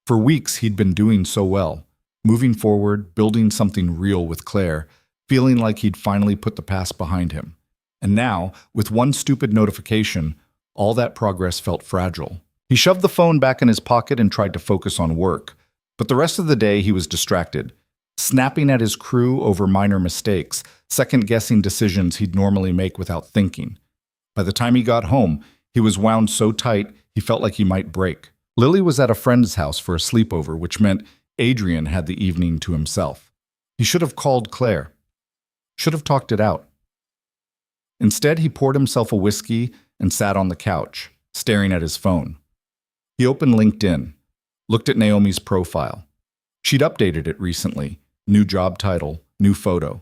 Speaker 1: For weeks, he'd been doing so well, moving forward, building something real with Claire, feeling like he'd finally put the past behind him. And now, with one stupid notification, all that progress felt fragile. He shoved the phone back in his pocket and tried to focus on work. But the rest of the day, he was distracted, snapping at his crew over minor mistakes, second-guessing decisions he'd normally make without thinking. By the time he got home, he was wound so tight he felt like he might break. Lily was at a friend's house for a sleepover, which meant Adrian had the evening to himself. He should have called Claire. Should have talked it out. Instead, he poured himself a whiskey and sat on the couch, staring at his phone. He opened LinkedIn, looked at Naomi's profile. She'd updated it recently. New job title, new photo.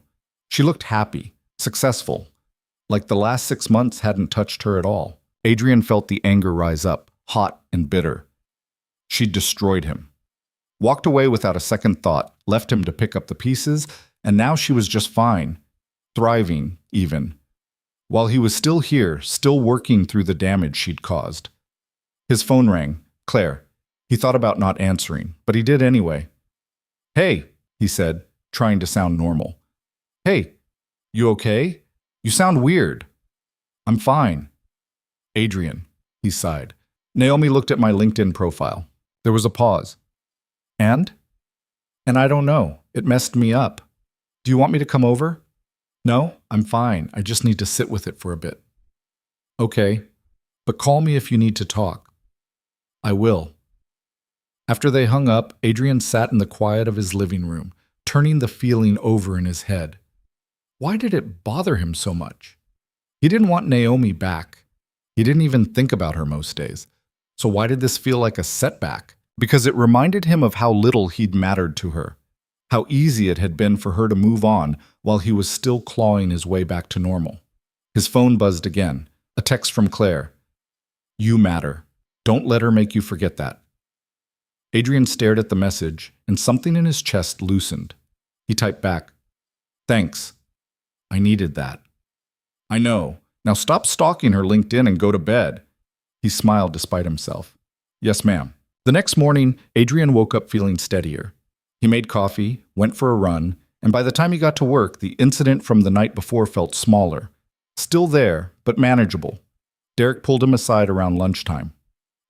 Speaker 1: She looked happy, successful, like the last 6 months hadn't touched her at all. Adrian felt the anger rise up, hot and bitter. She'd destroyed him. Walked away without a second thought, left him to pick up the pieces, and now she was just fine, thriving even, while he was still here, still working through the damage she'd caused. His phone rang. Claire. He thought about not answering, but he did anyway. "Hey," he said, trying to sound normal. "Hey, you okay? You sound weird." "I'm fine." "Adrian," he sighed. Naomi looked at my LinkedIn profile. There was a pause. "And?" "And I don't know. It messed me up. Do you want me to come over?" "No, I'm fine. I just need to sit with it for a bit." "Okay, but call me if you need to talk." "I will." After they hung up, Adrian sat in the quiet of his living room, turning the feeling over in his head. Why did it bother him so much? He didn't want Naomi back. He didn't even think about her most days. So why did this feel like a setback? Because it reminded him of how little he'd mattered to her, how easy it had been for her to move on while he was still clawing his way back to normal. His phone buzzed again, a text from Claire. "You matter. Don't let her make you forget that." Adrian stared at the message, and something in his chest loosened. He typed back, "Thanks. I needed that." "I know. Now stop stalking her LinkedIn and go to bed." He smiled despite himself. "Yes, ma'am." The next morning, Adrian woke up feeling steadier. He made coffee, went for a run, and by the time he got to work, the incident from the night before felt smaller. Still there, but manageable. Derek pulled him aside around lunchtime.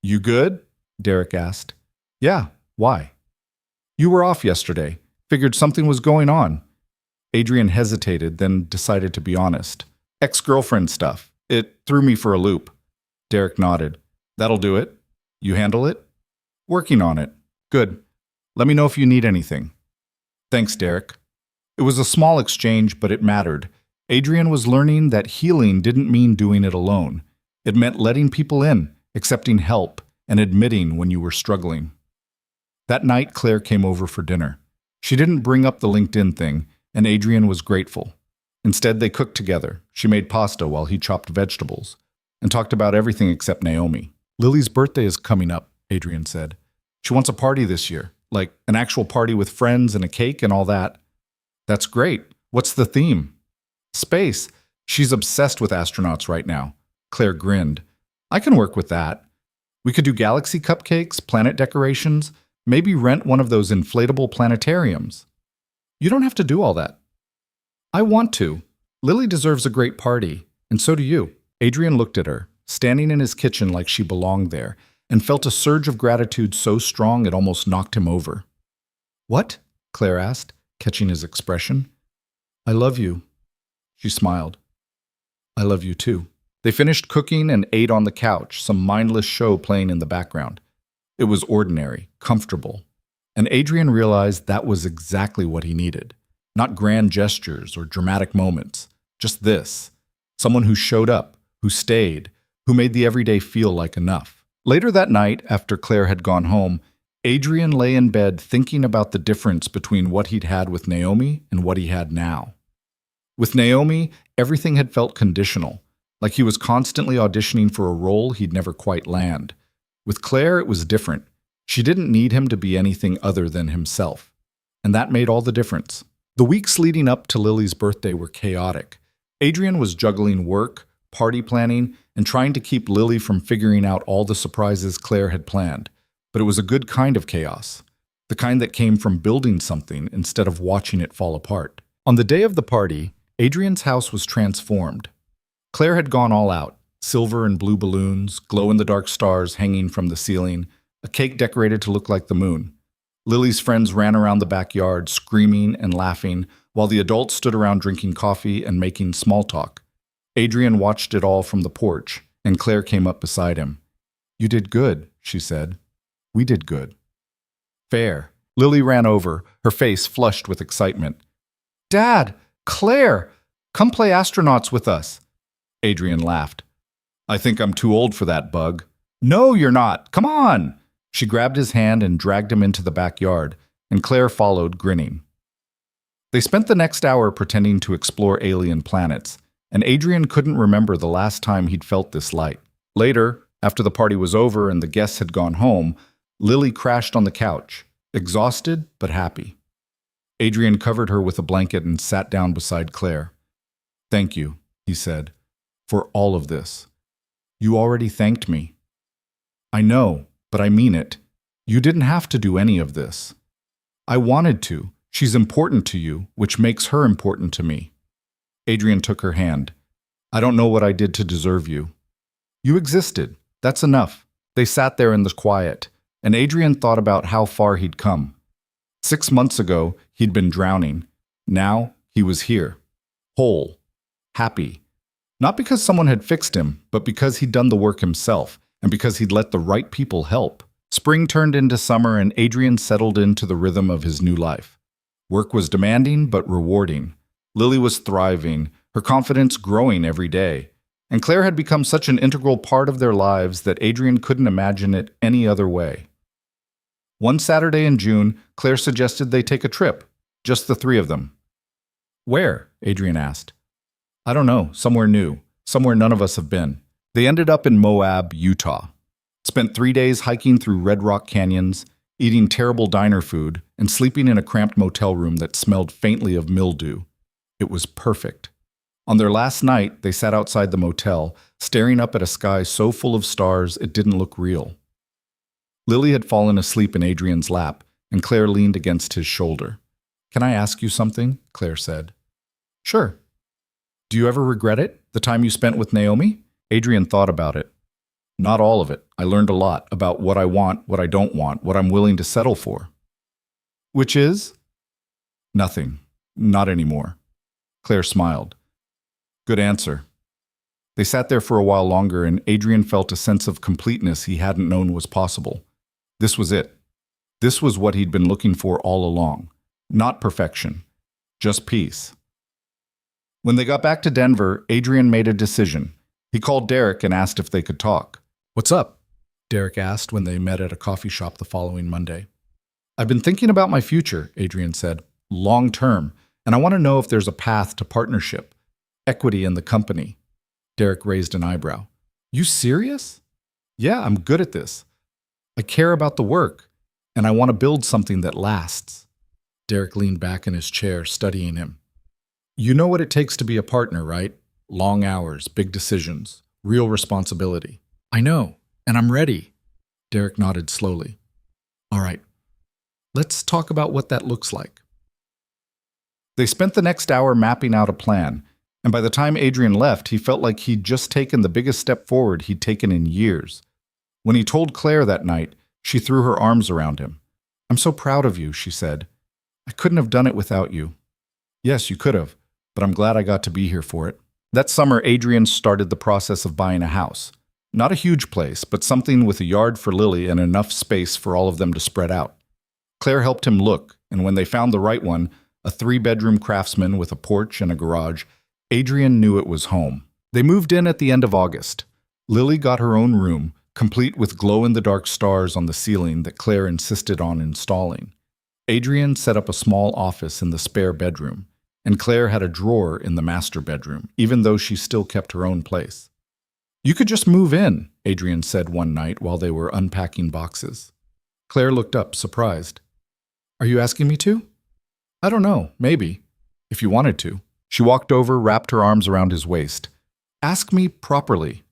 Speaker 1: "You good?" Derek asked. "Yeah, why?" "You were off yesterday. Figured something was going on." Adrian hesitated, then decided to be honest. "Ex-girlfriend stuff. It threw me for a loop." Derek nodded. "That'll do it. You handle it?" "Working on it." "Good. Let me know if you need anything." "Thanks, Derek." It was a small exchange, but it mattered. Adrian was learning that healing didn't mean doing it alone. It meant letting people in, accepting help, and admitting when you were struggling. That night, Claire came over for dinner. She didn't bring up the LinkedIn thing, and Adrian was grateful. Instead, they cooked together. She made pasta while he chopped vegetables, and talked about everything except Naomi. "Lily's birthday is coming up," Adrian said. "She wants a party this year, like an actual party with friends and a cake and all that." "That's great. What's the theme?" "Space. She's obsessed with astronauts right now." Claire grinned. "I can work with that. We could do galaxy cupcakes, planet decorations, maybe rent one of those inflatable planetariums." "You don't have to do all that." "I want to. Lily deserves a great party, and so do you." Adrian looked at her, standing in his kitchen like she belonged there, and felt a surge of gratitude so strong it almost knocked him over. "What?" Claire asked, catching his expression. "I love you." She smiled. "I love you too." They finished cooking and ate on the couch, some mindless show playing in the background. It was ordinary, comfortable. And Adrian realized that was exactly what he needed. Not grand gestures or dramatic moments, just this. Someone who showed up, who stayed, who made the everyday feel like enough. Later that night, after Claire had gone home, Adrian lay in bed thinking about the difference between what he'd had with Naomi and what he had now. With Naomi, everything had felt conditional, like he was constantly auditioning for a role he'd never quite land. With Claire, it was different. She didn't need him to be anything other than himself. And that made all the difference. The weeks leading up to Lily's birthday were chaotic. Adrian was juggling work, party planning, and trying to keep Lily from figuring out all the surprises Claire had planned. But it was a good kind of chaos, the kind that came from building something instead of watching it fall apart. On the day of the party, Adrian's house was transformed. Claire had gone all out, silver and blue balloons, glow-in-the-dark stars hanging from the ceiling, a cake decorated to look like the moon. Lily's friends ran around the backyard, screaming and laughing, while the adults stood around drinking coffee and making small talk. Adrian watched it all from the porch, and Claire came up beside him. "You did good," she said. "We did good." "Fair." Lily ran over, her face flushed with excitement. "Dad! Claire! Come play astronauts with us." Adrian laughed. "I think I'm too old for that, Bug." "No, you're not. Come on!" She grabbed his hand and dragged him into the backyard, and Claire followed, grinning. They spent the next hour pretending to explore alien planets, and Adrian couldn't remember the last time he'd felt this light. Later, after the party was over and the guests had gone home, Lily crashed on the couch, exhausted but happy. Adrian covered her with a blanket and sat down beside Claire. "Thank you," he said, "for all of this. You already thanked me." "I know, but I mean it. You didn't have to do any of this." "I wanted to. She's important to you, which makes her important to me." Adrian took her hand. "I don't know what I did to deserve you." "You existed. That's enough." They sat there in the quiet, and Adrian thought about how far he'd come. 6 months ago, he'd been drowning. Now, he was here. Whole. Happy. Not because someone had fixed him, but because he'd done the work himself, and because he'd let the right people help. Spring turned into summer, and Adrian settled into the rhythm of his new life. Work was demanding, but rewarding. Lily was thriving, her confidence growing every day. And Claire had become such an integral part of their lives that Adrian couldn't imagine it any other way. One Saturday in June, Claire suggested they take a trip, just the three of them. "Where?" Adrian asked. "I don't know, somewhere new, somewhere none of us have been." They ended up in Moab, Utah. Spent 3 days hiking through Red Rock canyons, eating terrible diner food, and sleeping in a cramped motel room that smelled faintly of mildew. It was perfect. On their last night, they sat outside the motel, staring up at a sky so full of stars it didn't look real. Lily had fallen asleep in Adrian's lap, and Claire leaned against his shoulder. "Can I ask you something?" Claire said. "Sure." "Do you ever regret it, the time you spent with Naomi?" Adrian thought about it. "Not all of it. I learned a lot about what I want, what I don't want, what I'm willing to settle for." "Which is?" "Nothing. Not anymore." Claire smiled. "Good answer." They sat there for a while longer, and Adrian felt a sense of completeness he hadn't known was possible. This was it. This was what he'd been looking for all along. Not perfection. Just peace. When they got back to Denver, Adrian made a decision. He called Derek and asked if they could talk. "What's up?" Derek asked when they met at a coffee shop the following Monday. "I've been thinking about my future," Adrian said. "Long term, and I want to know if there's a path to partnership, equity in the company." Derek raised an eyebrow. "You serious?" "Yeah, I'm good at this. I care about the work, and I want to build something that lasts." Derek leaned back in his chair, studying him. "You know what it takes to be a partner, right? Long hours, big decisions, real responsibility." "I know, and I'm ready." Derek nodded slowly. "All right, let's talk about what that looks like." They spent the next hour mapping out a plan, and by the time Adrian left, he felt like he'd just taken the biggest step forward he'd taken in years. When he told Claire that night, she threw her arms around him. "I'm so proud of you," she said. "I couldn't have done it without you." "Yes, you could have, but I'm glad I got to be here for it." That summer, Adrian started the process of buying a house. Not a huge place, but something with a yard for Lily and enough space for all of them to spread out. Claire helped him look, and when they found the right one, a three-bedroom craftsman with a porch and a garage, Adrian knew it was home. They moved in at the end of August. Lily got her own room, complete with glow-in-the-dark stars on the ceiling that Claire insisted on installing. Adrian set up a small office in the spare bedroom, and Claire had a drawer in the master bedroom, even though she still kept her own place. "You could just move in," Adrian said one night while they were unpacking boxes. Claire looked up, surprised. "Are you asking me to?" "I don't know, maybe, if you wanted to." She walked over, wrapped her arms around his waist. "Ask me properly."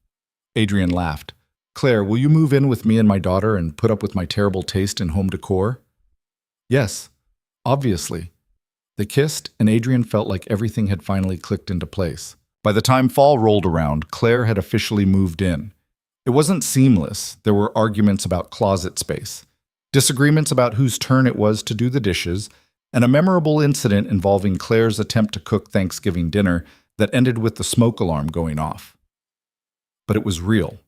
Speaker 1: Adrian laughed. "Claire, will you move in with me and my daughter and put up with my terrible taste in home decor?" "Yes, obviously." They kissed, and Adrian felt like everything had finally clicked into place. By the time fall rolled around, Claire had officially moved in. It wasn't seamless. There were arguments about closet space, disagreements about whose turn it was to do the dishes, and a memorable incident involving Claire's attempt to cook Thanksgiving dinner that ended with the smoke alarm going off. But it was real.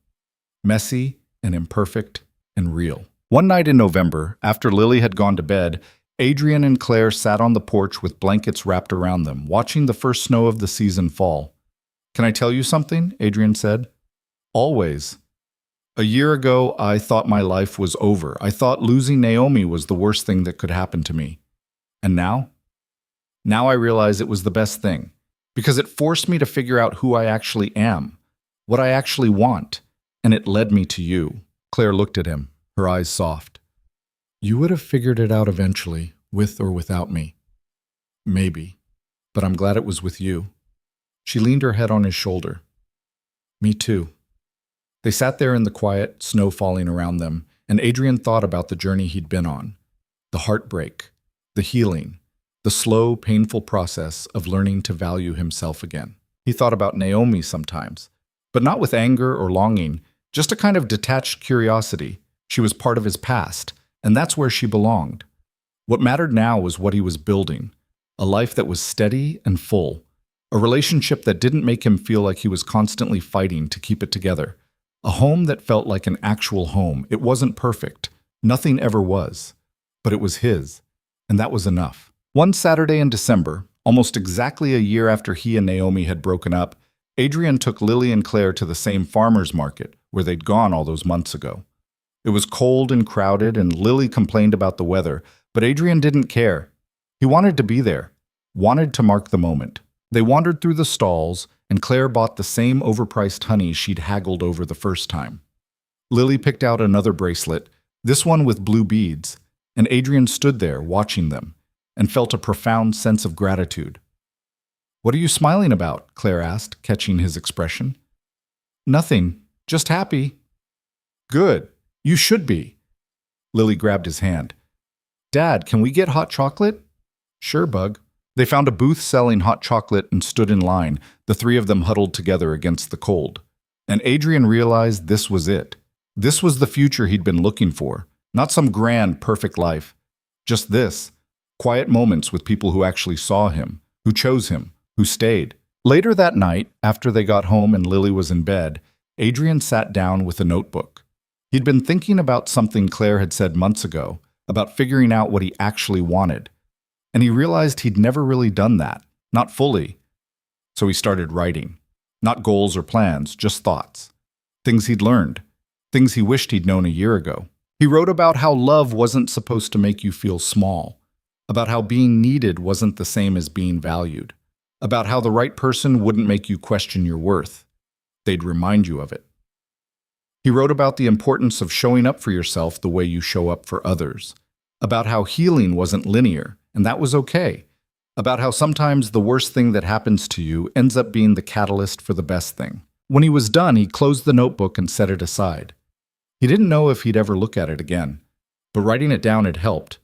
Speaker 1: Messy and imperfect and real. One night in November, after Lily had gone to bed, Adrian and Claire sat on the porch with blankets wrapped around them, watching the first snow of the season fall. "Can I tell you something?" Adrian said. "Always. A year ago, I thought my life was over. I thought losing Naomi was the worst thing that could happen to me. And now? Now I realize it was the best thing, because it forced me to figure out who I actually am, what I actually want, and it led me to you." Claire looked at him, her eyes soft. "You would have figured it out eventually, with or without me. Maybe, but I'm glad it was with you." She leaned her head on his shoulder. "Me too." They sat there in the quiet, snow falling around them, and Adrian thought about the journey he'd been on. The heartbreak, the healing, the slow, painful process of learning to value himself again. He thought about Naomi sometimes, but not with anger or longing, just a kind of detached curiosity. She was part of his past, and that's where she belonged. What mattered now was what he was building, a life that was steady and full, a relationship that didn't make him feel like he was constantly fighting to keep it together, a home that felt like an actual home. It wasn't perfect. Nothing ever was. But it was his, and that was enough. One Saturday in December, almost exactly a year after he and Naomi had broken up, Adrian took Lily and Claire to the same farmer's market where they'd gone all those months ago. It was cold and crowded, and Lily complained about the weather, but Adrian didn't care. He wanted to be there, wanted to mark the moment. They wandered through the stalls, and Claire bought the same overpriced honey she'd haggled over the first time. Lily picked out another bracelet, this one with blue beads, and Adrian stood there watching them and felt a profound sense of gratitude. "What are you smiling about?" Claire asked, catching his expression. "Nothing, just happy." "Good, you should be." Lily grabbed his hand. "Dad, can we get hot chocolate?" "Sure, Bug." They found a booth selling hot chocolate and stood in line, the three of them huddled together against the cold. And Adrian realized this was it. This was the future he'd been looking for. Not some grand, perfect life. Just this. Quiet moments with people who actually saw him, who chose him, who stayed. Later that night, after they got home and Lily was in bed, Adrian sat down with a notebook. He'd been thinking about something Claire had said months ago, about figuring out what he actually wanted. And he realized he'd never really done that, not fully. So he started writing. Not goals or plans, just thoughts. Things he'd learned. Things he wished he'd known a year ago. He wrote about how love wasn't supposed to make you feel small. About how being needed wasn't the same as being valued. About how the right person wouldn't make you question your worth. They'd remind you of it. He wrote about the importance of showing up for yourself the way you show up for others. About how healing wasn't linear, and that was okay. About how sometimes the worst thing that happens to you ends up being the catalyst for the best thing. When he was done, he closed the notebook and set it aside. He didn't know if he'd ever look at it again, but writing it down had helped.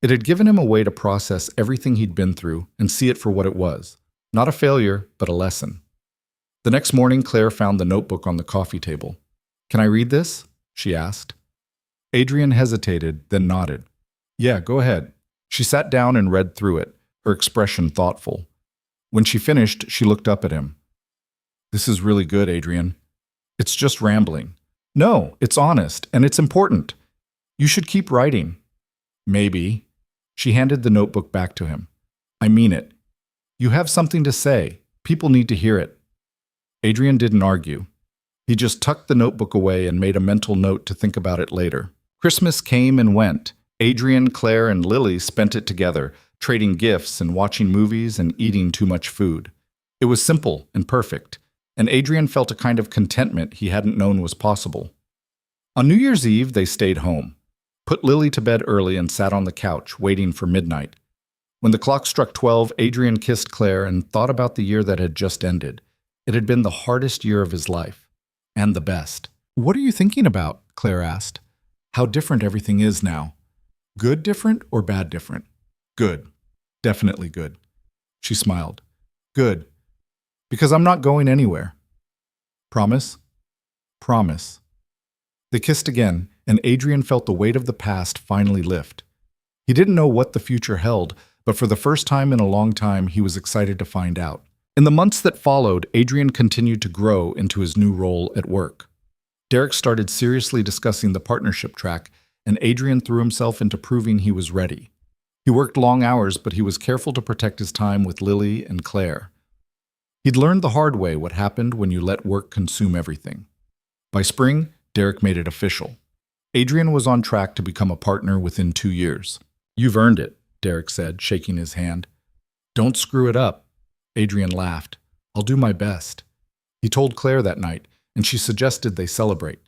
Speaker 1: It had given him a way to process everything he'd been through and see it for what it was. Not a failure, but a lesson. The next morning, Claire found the notebook on the coffee table. "Can I read this?" she asked. Adrian hesitated, then nodded. "Yeah, go ahead." She sat down and read through it, her expression thoughtful. When she finished, she looked up at him. "This is really good, Adrian. It's just rambling." "No, it's honest, and it's important. You should keep writing." Maybe. She handed the notebook back to him. I mean it. You have something to say. People need to hear it. Adrian didn't argue. He just tucked the notebook away and made a mental note to think about it later. Christmas came and went. Adrian, Claire, and Lily spent it together, trading gifts and watching movies and eating too much food. It was simple and perfect, and Adrian felt a kind of contentment he hadn't known was possible. On New Year's Eve, they stayed home, put Lily to bed early, and sat on the couch, waiting for midnight. When the clock struck 12, Adrian kissed Claire and thought about the year that had just ended. It had been the hardest year of his life, and the best. What are you thinking about? Claire asked. How different everything is now. Good different or bad different? Good. Definitely good. She smiled. Good. Because I'm not going anywhere. Promise? Promise. They kissed again, and Adrian felt the weight of the past finally lift. He didn't know what the future held, but for the first time in a long time, he was excited to find out. In the months that followed, Adrian continued to grow into his new role at work. Derek started seriously discussing the partnership track, and Adrian threw himself into proving he was ready. He worked long hours, but he was careful to protect his time with Lily and Claire. He'd learned the hard way what happened when you let work consume everything. By spring, Derek made it official. Adrian was on track to become a partner within 2 years. You've earned it, Derek said, shaking his hand. Don't screw it up. Adrian laughed. I'll do my best. He told Claire that night, and she suggested they celebrate.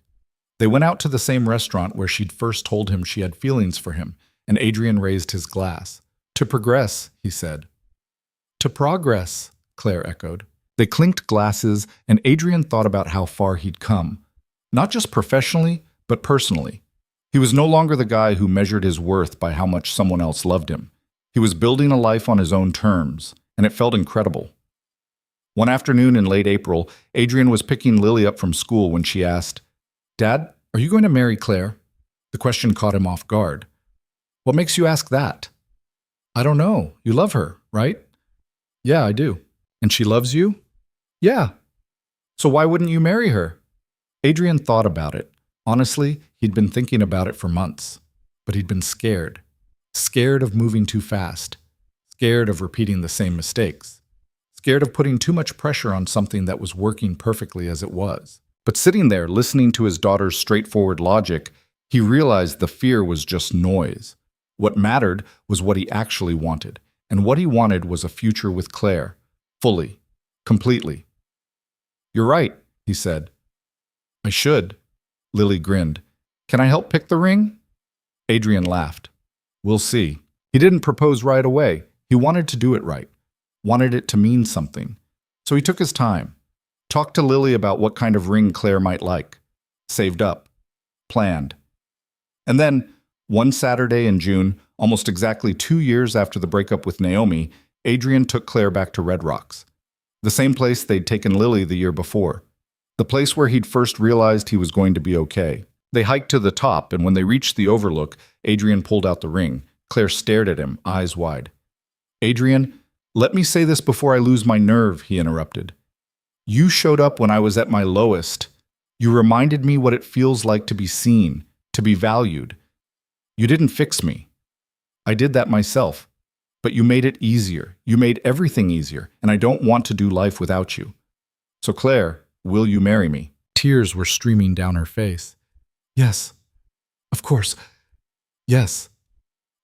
Speaker 1: They went out to the same restaurant where she'd first told him she had feelings for him, and Adrian raised his glass. To progress, he said. To progress, Claire echoed. They clinked glasses, and Adrian thought about how far he'd come. Not just professionally, but personally. He was no longer the guy who measured his worth by how much someone else loved him. He was building a life on his own terms, and it felt incredible. One afternoon in late April, Adrian was picking Lily up from school when she asked, Dad, are you going to marry Claire? The question caught him off guard. What makes you ask that? I don't know. You love her, right? Yeah, I do. And she loves you? Yeah. So why wouldn't you marry her? Adrian thought about it. Honestly, he'd been thinking about it for months. But he'd been scared. Scared of moving too fast. Scared of repeating the same mistakes. Scared of putting too much pressure on something that was working perfectly as it was. But sitting there, listening to his daughter's straightforward logic, he realized the fear was just noise. What mattered was what he actually wanted. And what he wanted was a future with Claire. Fully. Completely. You're right, he said. I should. Lily grinned. Can I help pick the ring? Adrian laughed. We'll see. He didn't propose right away. He wanted to do it right. Wanted it to mean something. So he took his time. Talked to Lily about what kind of ring Claire might like. Saved up. Planned. And then, one Saturday in June, almost exactly 2 years after the breakup with Naomi, Adrian took Claire back to Red Rocks. The same place they'd taken Lily the year before. The place where he'd first realized he was going to be okay. They hiked to the top, and when they reached the overlook, Adrian pulled out the ring. Claire stared at him, eyes wide. Adrian, let me say this before I lose my nerve, he interrupted. You showed up when I was at my lowest. You reminded me what it feels like to be seen, to be valued. You didn't fix me. I did that myself. But you made it easier. You made everything easier, and I don't want to do life without you. So Claire, will you marry me? Tears were streaming down her face. Yes. Of course. Yes.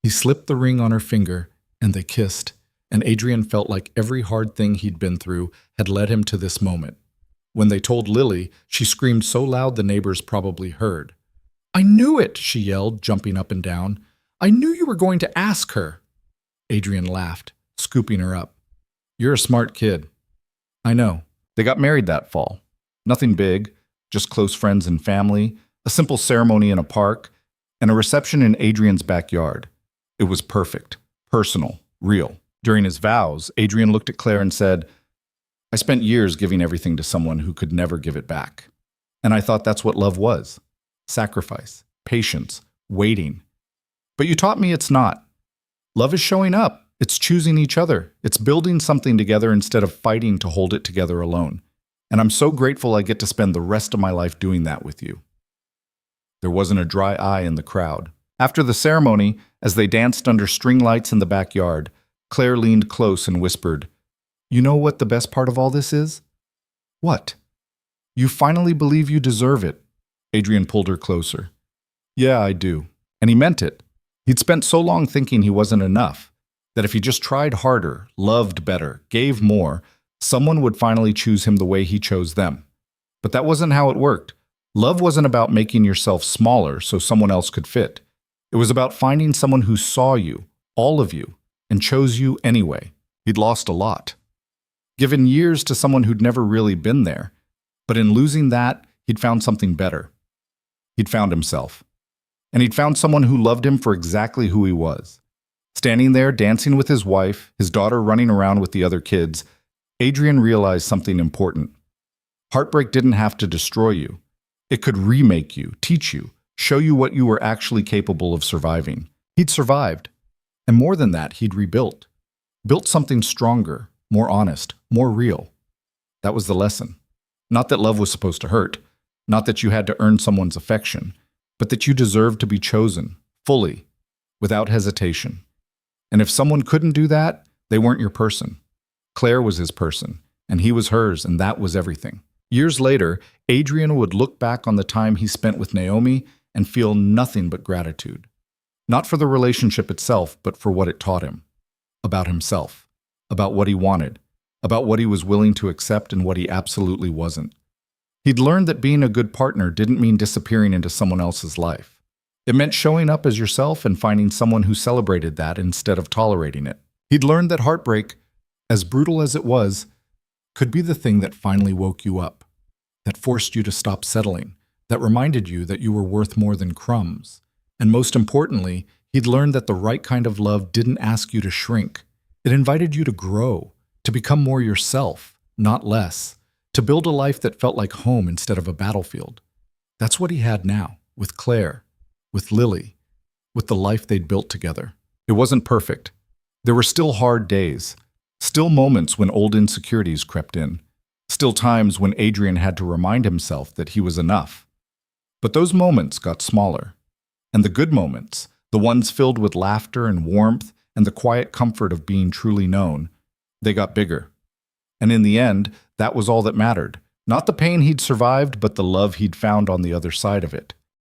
Speaker 1: He slipped the ring on her finger, and they kissed, and Adrian felt like every hard thing he'd been through had led him to this moment. When they told Lily, she screamed so loud the neighbors probably heard. I knew it, she yelled, jumping up and down. I knew you were going to ask her. Adrian laughed, scooping her up. You're a smart kid. I know. They got married that fall. Nothing big, just close friends and family, a simple ceremony in a park, and a reception in Adrian's backyard. It was perfect, personal, real. During his vows, Adrian looked at Claire and said, I spent years giving everything to someone who could never give it back. And I thought that's what love was. Sacrifice, patience, waiting. But you taught me it's not. Love is showing up. It's choosing each other. It's building something together instead of fighting to hold it together alone. And I'm so grateful I get to spend the rest of my life doing that with you. There wasn't a dry eye in the crowd. After the ceremony, as they danced under string lights in the backyard, Claire leaned close and whispered, "You know what the best part of all this is?" "What?" "You finally believe you deserve it." Adrian pulled her closer. "Yeah, I do." And he meant it. He'd spent so long thinking he wasn't enough, that if he just tried harder, loved better, gave more, someone would finally choose him the way he chose them. But that wasn't how it worked. Love wasn't about making yourself smaller so someone else could fit. It was about finding someone who saw you, all of you, and chose you anyway. He'd lost a lot. Given years to someone who'd never really been there. But in losing that, he'd found something better. He'd found himself. And he'd found someone who loved him for exactly who he was. Standing there, dancing with his wife, his daughter running around with the other kids, Adrian realized something important. Heartbreak didn't have to destroy you. It could remake you, teach you, show you what you were actually capable of surviving. He'd survived. And more than that, he'd rebuilt. Built something stronger, more honest, more real. That was the lesson. Not that love was supposed to hurt. Not that you had to earn someone's affection. But that you deserved to be chosen, fully, without hesitation. And if someone couldn't do that, they weren't your person. Claire was his person, and he was hers, and that was everything. Years later, Adrian would look back on the time he spent with Naomi and feel nothing but gratitude. Not for the relationship itself, but for what it taught him. About himself. About what he wanted. About what he was willing to accept and what he absolutely wasn't. He'd learned that being a good partner didn't mean disappearing into someone else's life. It meant showing up as yourself and finding someone who celebrated that instead of tolerating it. He'd learned that heartbreak, as brutal as it was, could be the thing that finally woke you up, that forced you to stop settling, that reminded you that you were worth more than crumbs. And most importantly, he'd learned that the right kind of love didn't ask you to shrink. It invited you to grow, to become more yourself, not less. To build a life that felt like home instead of a battlefield. That's what he had now, with Claire, with Lily, with the life they'd built together. It wasn't perfect. There were still hard days, still moments when old insecurities crept in, still times when Adrian had to remind himself that he was enough. But those moments got smaller. And the good moments, the ones filled with laughter and warmth and the quiet comfort of being truly known, they got bigger. And in the end, that was all that mattered. Not the pain he'd survived, but the love he'd found on the other side of it.